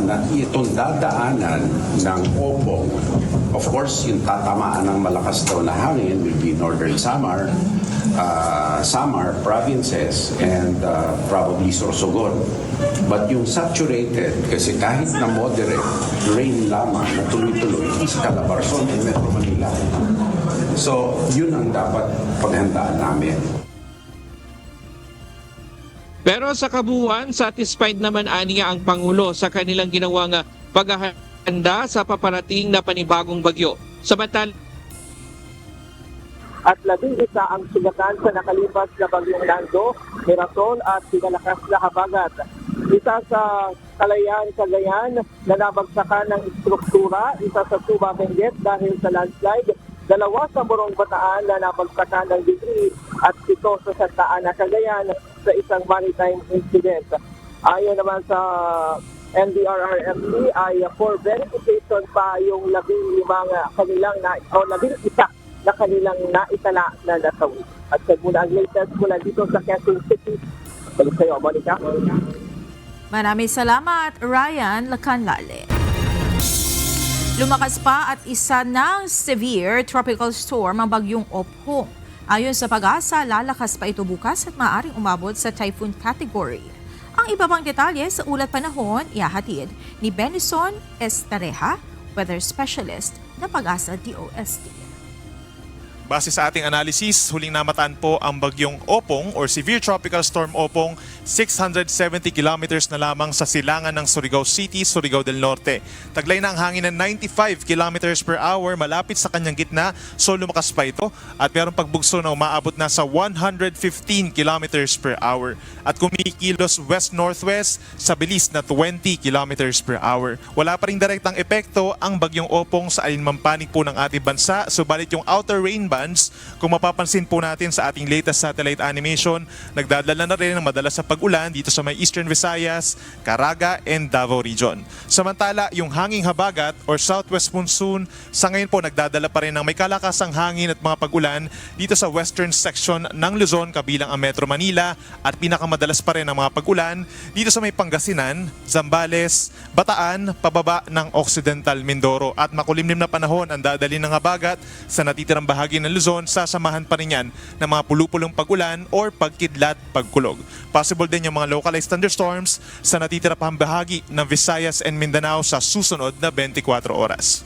S19: na itong dadaanan ng Opong. Of course, yung tatamaan ng malakas daw na hangin will be Northern Samar, Samar provinces, and probably Sorsogon. But yung saturated, kasi kahit na moderate rain lamang na tuloy-tuloy, is Calabarzon and Metro Manila. So yun ang dapat paghandaan namin.
S4: Pero sa kabuuan, satisfied naman aniya ang Pangulo sa kanilang ginawang paghahanda sa paparating na panibagong bagyo. Samantala,
S18: at 11 ang sugatan sa nakalipas na bagyong Nando, Mirasol at pinalakas na habagat. Isa sa Kalayaan, Cagayan na nabagsakan ng struktura, isa sa Suba, Benguet dahil sa landslide, 2 sa Morong Bataan na nabagsakan ng debris at 7 sa Santa Ana, Cagayan sa isang maritime incident. Ayon naman sa NDRRMC ay for verification pa yung 11 kanilang na kanilang naitala na nasawi. At sa muna ang latest mula dito sa Quezon City. Balik sa'yo, Monica.
S12: Maraming salamat, Ryan Lacanlale. Lumakas pa at isa ng severe tropical storm ang bagyong Opong. Ayon sa Pag-asa, lalakas pa ito bukas at maaaring umabot sa typhoon category. Ang iba pang detalye sa ulat panahon, ihahatid ni Benison Estareja, weather specialist ng Pag-asa DOST.
S20: Base sa ating analysis, huling namataan po ang bagyong Opong or Severe Tropical Storm Opong 670 kilometers na lamang sa silangan ng Surigao City, Surigao del Norte. Taglay na ang hangin ng 95 kilometers per hour malapit sa kanyang gitna, so lumakas pa ito at mayroong pagbugso na umaabot na sa 115 kilometers per hour at kumikilos west-northwest sa bilis na 20 kilometers per hour. Wala pa rin direktang epekto ang bagyong Opong sa alinmang panig po ng ating bansa, subalit yung outer rain bands, kung mapapansin po natin sa ating latest satellite animation, nagdadala na rin ng madalas sa pag-ulan dito sa may Eastern Visayas, Caraga, and Davao region. Samantala, yung hanging habagat or southwest monsoon, sa ngayon po nagdadala pa rin ng may kalakasang hangin at mga pag-ulan dito sa western section ng Luzon kabilang ang Metro Manila at pinakamadalas pa rin ang mga pag-ulan dito sa may Pangasinan, Zambales, Bataan, pababa ng Occidental Mindoro at makulimlim na panahon ang dadali ng habagat sa natitirang bahagi ng Luzon, sasamahan pa rin yan ng mga pulupulong pag-ulan or pagkidlat, pagkulog. Possible din yung mga localized thunderstorms sa natitira pang bahagi ng Visayas and Mindanao sa susunod na 24 oras.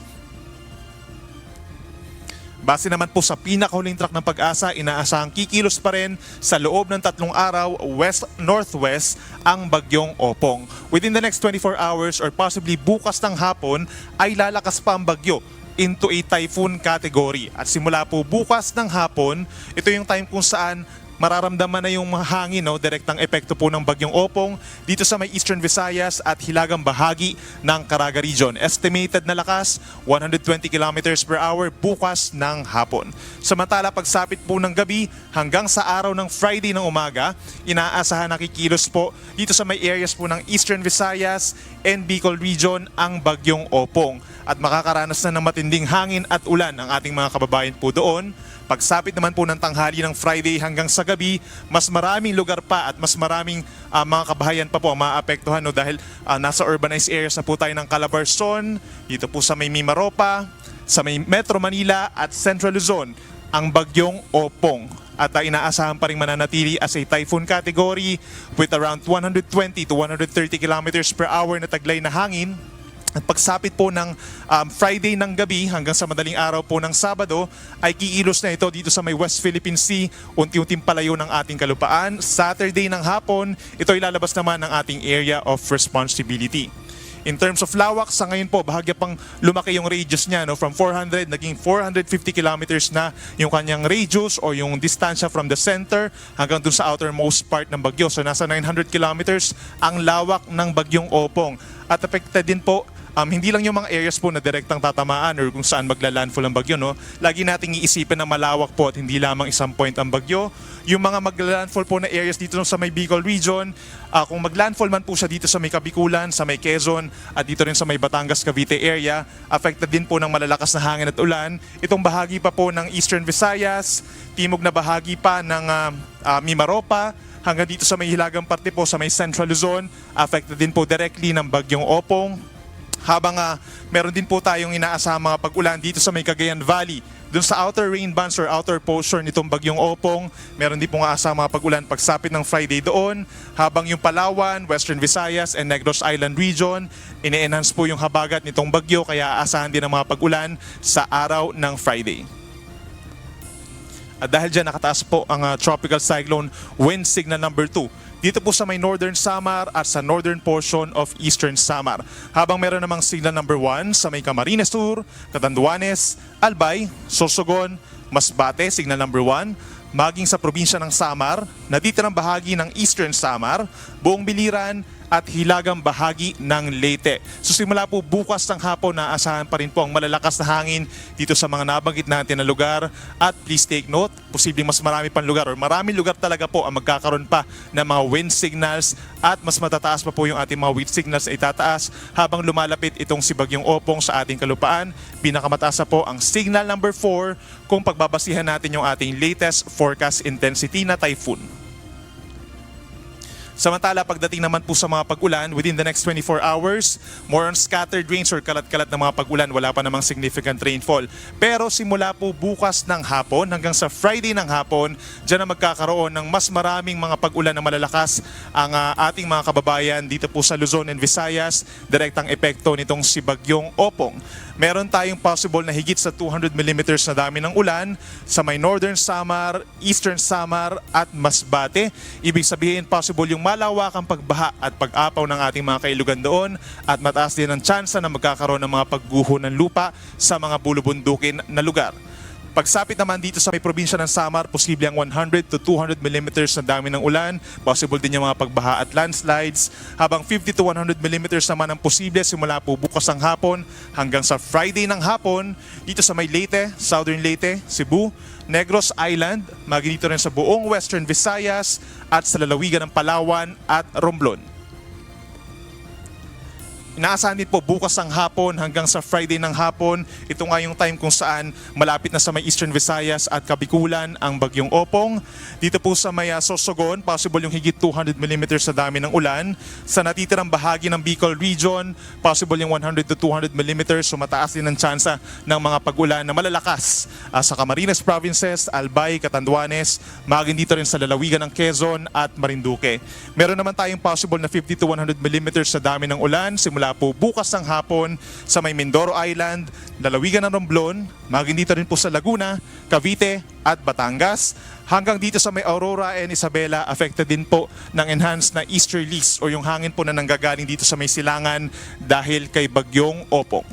S20: Base naman po sa pinakahuling track ng Pag-asa, inaasahang kikilos pa rin sa loob ng 3 araw west-northwest ang bagyong Opong. Within the next 24 hours or possibly bukas ng hapon ay lalakas pa ang bagyo into a typhoon category. At simula po bukas ng hapon, ito yung time kung saan mararamdaman na yung hangin, direktang epekto po ng bagyong Opong dito sa may Eastern Visayas at hilagang bahagi ng Caraga region. Estimated na lakas, 120 kilometers per hour bukas ng hapon. Samantala, pagsapit po ng gabi hanggang sa araw ng Friday ng umaga, inaasahan na kikilos po dito sa may areas po ng Eastern Visayas and Bicol region ang bagyong Opong. At makakaranas na ng matinding hangin at ulan ang ating mga kababayan po doon. Pagsapit naman po ng tanghali ng Friday hanggang sa gabi, mas maraming lugar pa at mas maraming mga kabahayan pa po ang maapektuhan dahil nasa urbanized areas na po tayo ng Calabarzon, dito po sa may Mimaropa, sa may Metro Manila at Central Luzon, ang bagyong Opong. At inaasahan pa rin mananatili as a typhoon category with around 120 to 130 kilometers per hour na taglay na hangin. At pagsapit po ng Friday ng gabi hanggang sa madaling araw po ng Sabado ay kikilos na ito dito sa may West Philippine Sea, unti-unting palayo ng ating kalupaan. Saturday ng hapon, ito ay lalabas naman ng ating area of responsibility. In terms of lawak, sa ngayon po, bahagya pang lumaki yung radius niya. No? From 400, naging 450 kilometers na yung kanyang radius o yung distansya from the center hanggang dun sa outermost part ng bagyo. So nasa 900 kilometers ang lawak ng bagyong Opong. At affected din po, hindi lang yung mga areas po na direktang tatamaan or kung saan magla-landfall ang bagyo. No? Lagi nating iisipin na malawak po at hindi lamang isang point ang bagyo. Yung mga magla-landfall po na areas dito sa may Bicol region, kung mag-landfall man po siya dito sa may Kabikulan, sa may Quezon, at dito rin sa may Batangas, Cavite area, affected din po ng malalakas na hangin at ulan. Itong bahagi pa po ng Eastern Visayas, timog na bahagi pa ng Mimaropa, hanggang dito sa may hilagang parte po sa may Central Luzon, affected din po directly ng bagyong Opong. Habang meron din po tayong inaasahang mga pag-ulan dito sa may Cagayan Valley. Doon sa outer rain bands or outer portion nitong bagyong Opong, meron din po asahang mga pag-ulan pagsapit ng Friday doon. Habang yung Palawan, Western Visayas, and Negros Island region, ini-enhance po yung habagat nitong bagyo kaya aasahan din ang mga pag-ulan sa araw ng Friday. At dahil dyan, nakataas po ang tropical cyclone wind signal number 2 dito po sa may northern Samar at sa northern portion of eastern Samar. Habang meron namang signal number 1 sa may Camarines Sur, Catanduanes, Albay, Sorsogon, Masbate, signal number 1, maging sa probinsya ng Samar, natitirang bahagi ng eastern Samar, Buong Biliran, at hilagang bahagi ng Leyte. So simula po bukas ng hapon, naaasahan pa rin po ang malalakas na hangin dito sa mga nabanggit natin na lugar. At please take note, posibleng mas marami pang lugar or maraming lugar talaga po ang magkakaroon pa ng mga wind signals at mas matataas pa po yung ating mga wind signals ay tataas habang lumalapit itong si Bagyong Opong sa ating kalupaan. Pinakamataas na po ang signal number 4 kung pagbabasihan natin yung ating latest forecast intensity na typhoon. Samantala, pagdating naman po sa mga pag-ulan, within the next 24 hours, more on scattered rains or kalat-kalat na mga pag-ulan, wala pa namang significant rainfall. Pero simula po bukas ng hapon hanggang sa Friday ng hapon, dyan na magkakaroon ng mas maraming mga pag-ulan na malalakas ang ating mga kababayan dito po sa Luzon and Visayas, direktang epekto nitong si Bagyong Opong. Meron tayong possible na higit sa 200 millimeters na dami ng ulan sa may Northern Samar, Eastern Samar at Masbate. Ibig sabihin possible yung malawakang pagbaha at pag-apaw ng ating mga kailugan doon at mataas din ang tsansa na magkakaroon ng mga pagguho ng lupa sa mga bulubundukin na lugar. Pagsapit naman dito sa may probinsya ng Samar, posible ang 100 to 200 millimeters na dami ng ulan. Possible din yung mga pagbaha at landslides. Habang 50 to 100 millimeters naman ang posible simula po bukas ng hapon hanggang sa Friday ng hapon dito sa may Leyte, Southern Leyte, Cebu, Negros Island, maging dito rin sa buong Western Visayas at sa lalawigan ng Palawan at Romblon. Inaasahan din po bukas ng hapon hanggang sa Friday ng hapon. Ito nga yung time kung saan malapit na sa may Eastern Visayas at Kabikulan ang Bagyong Opong. Dito po sa may Sorsogon, possible yung higit 200 millimeters na dami ng ulan. Sa natitirang bahagi ng Bicol region, possible yung 100 to 200 millimeters. So mataas din ang tsansa ng mga pag-ulan na malalakas sa Camarines Provinces, Albay, Catanduanes, maging dito rin sa lalawigan ng Quezon at Marinduque. Meron naman tayong possible na 50 to 100 millimeters na dami ng ulan simula po bukas ng hapon sa may Mindoro Island, lalawigan ng Romblon, maging dito rin po sa Laguna, Cavite at Batangas. Hanggang dito sa may Aurora and Isabela, affected din po ng enhanced na easterlies o yung hangin po na nanggagaling dito sa may silangan dahil kay Bagyong Opong.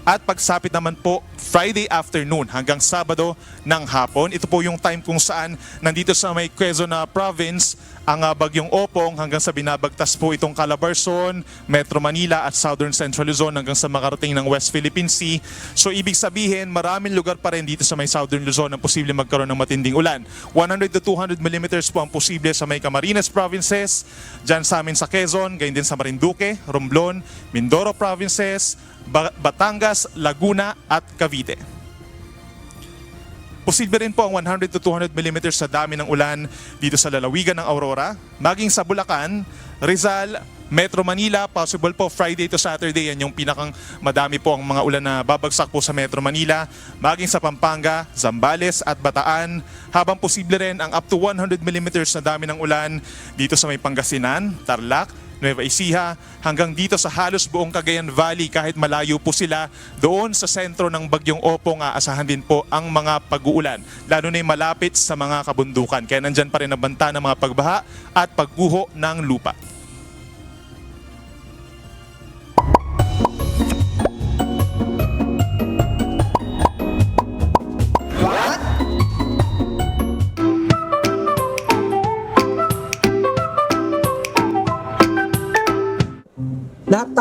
S20: At pagsapit naman po Friday afternoon hanggang Sabado ng hapon. Ito po yung time kung saan nandito sa may Quezon Province ang Bagyong Opong hanggang sa binabagtas po itong Calabarzon, Metro Manila at Southern Central Luzon hanggang sa makarating ng West Philippine Sea. So ibig sabihin maraming lugar pa rin dito sa may Southern Luzon ang posible magkaroon ng matinding ulan. 100 to 200 millimeters po ang posible sa may Camarines Provinces, dyan sa amin sa Quezon, gayon din sa Marinduque, Romblon, Mindoro Provinces, Batangas, Laguna at Cavite. Posible rin po ang 100 to 200 millimeters sa dami ng ulan dito sa lalawigan ng Aurora, maging sa Bulacan, Rizal, Metro Manila, possible po Friday to Saturday, yan yung pinakang madami po ang mga ulan na babagsak po sa Metro Manila, maging sa Pampanga, Zambales at Bataan, habang posible rin ang up to 100 millimeters na dami ng ulan dito sa may Pangasinan, Tarlac, Nueva Ecija, hanggang dito sa halos buong Cagayan Valley kahit malayo po sila doon sa sentro ng Bagyong Opong, aasahan din po ang mga pag-uulan, lalo na yung malapit sa mga kabundukan. Kaya nandyan pa rin ang banta ng mga pagbaha at pagguho ng lupa.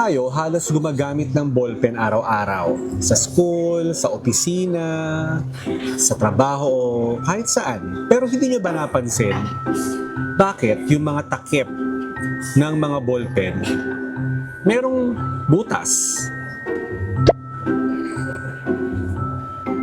S9: tayo halos gumagamit ng ballpen araw-araw. Sa school, sa opisina, sa trabaho, kahit saan. Pero hindi nyo ba napansin, bakit yung mga takip ng mga ballpen merong butas?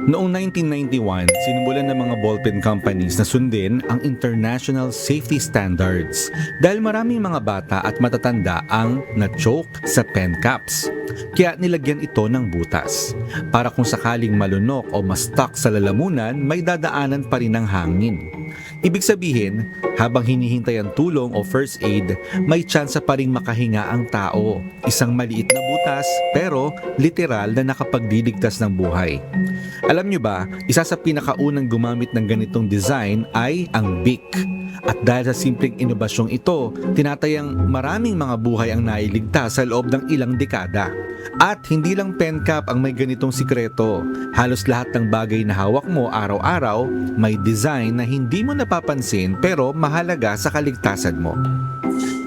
S9: Noong 1991, sinimulan ng mga ballpen companies na sundin ang international safety standards dahil maraming mga bata at matatanda ang na-choke sa pen caps. Kaya nilagyan ito ng butas para kung sakaling malunok o ma-stuck sa lalamunan, may dadaanan pa rin ng hangin. Ibig sabihin, habang hinihintay ang tulong o first aid, may tsansa pa rin makahinga ang tao. Isang maliit na butas pero literal na nakapagdiligtas ng buhay. Alam nyo ba, isa sa pinakaunang gumamit ng ganitong design ay ang Bic. At dahil sa simpleng inobasyong ito, tinatayang maraming mga buhay ang nailigtas sa loob ng ilang dekada. At hindi lang pen cap ang may ganitong sikreto. Halos lahat ng bagay na hawak mo araw-araw may design na hindi mo napapansin pero mahalaga sa kaligtasan mo.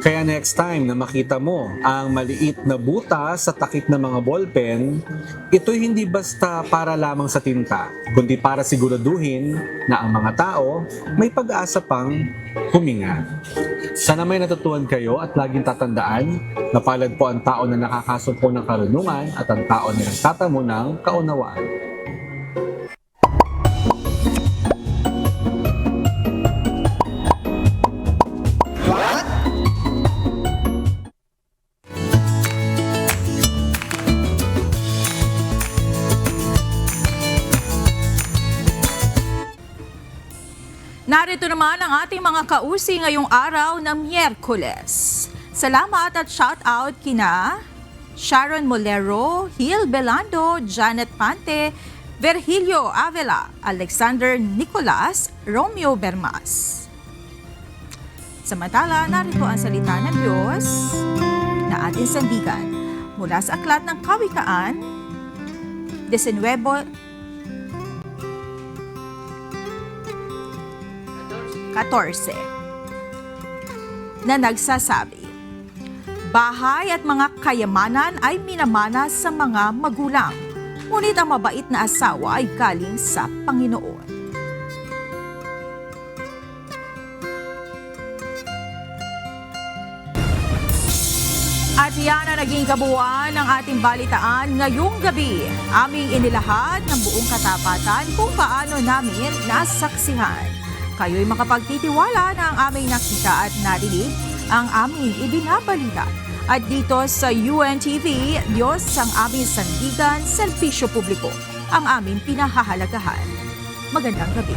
S9: Kaya next time na makita mo ang maliit na butas sa takip ng mga ballpen, ito'y hindi basta para lamang sa tinta, kundi para siguraduhin na ang mga tao may pag-asa pang huminga. Sana may natutuhan kayo at laging tatandaan na palad po ang tao na nakakasumpo ng karunungan at ang tao na nagtatamo ng kaunawaan.
S12: Narito naman ang ating mga kausi ngayong araw ng Miyerkules. Salamat at shout out kina Sharon Molero, Hil Belando, Janet Pante, Virgilio Avila, Alexander Nicolas, Romeo Bermas. Samantala, narito ang salita ng Diyos na ating sandigan mula sa Aklat ng Kawikaan, 19:14 na nagsasabi, bahay at mga kayamanan ay minamana sa mga magulang, ngunit ang mabait na asawa ay galing sa Panginoon. At yan ang naging kabuuan ng ating balitaan ngayong gabi. Aming inilahad ng buong katapatan kung paano namin nasaksihan. Kayo'y makapagtitiwala na ang aming nakita at narinig ang aming ibinabalita. At dito sa UNTV, Diyos ang aming sandigan, serbisyo publiko ang aming pinahahalagahan. Magandang gabi.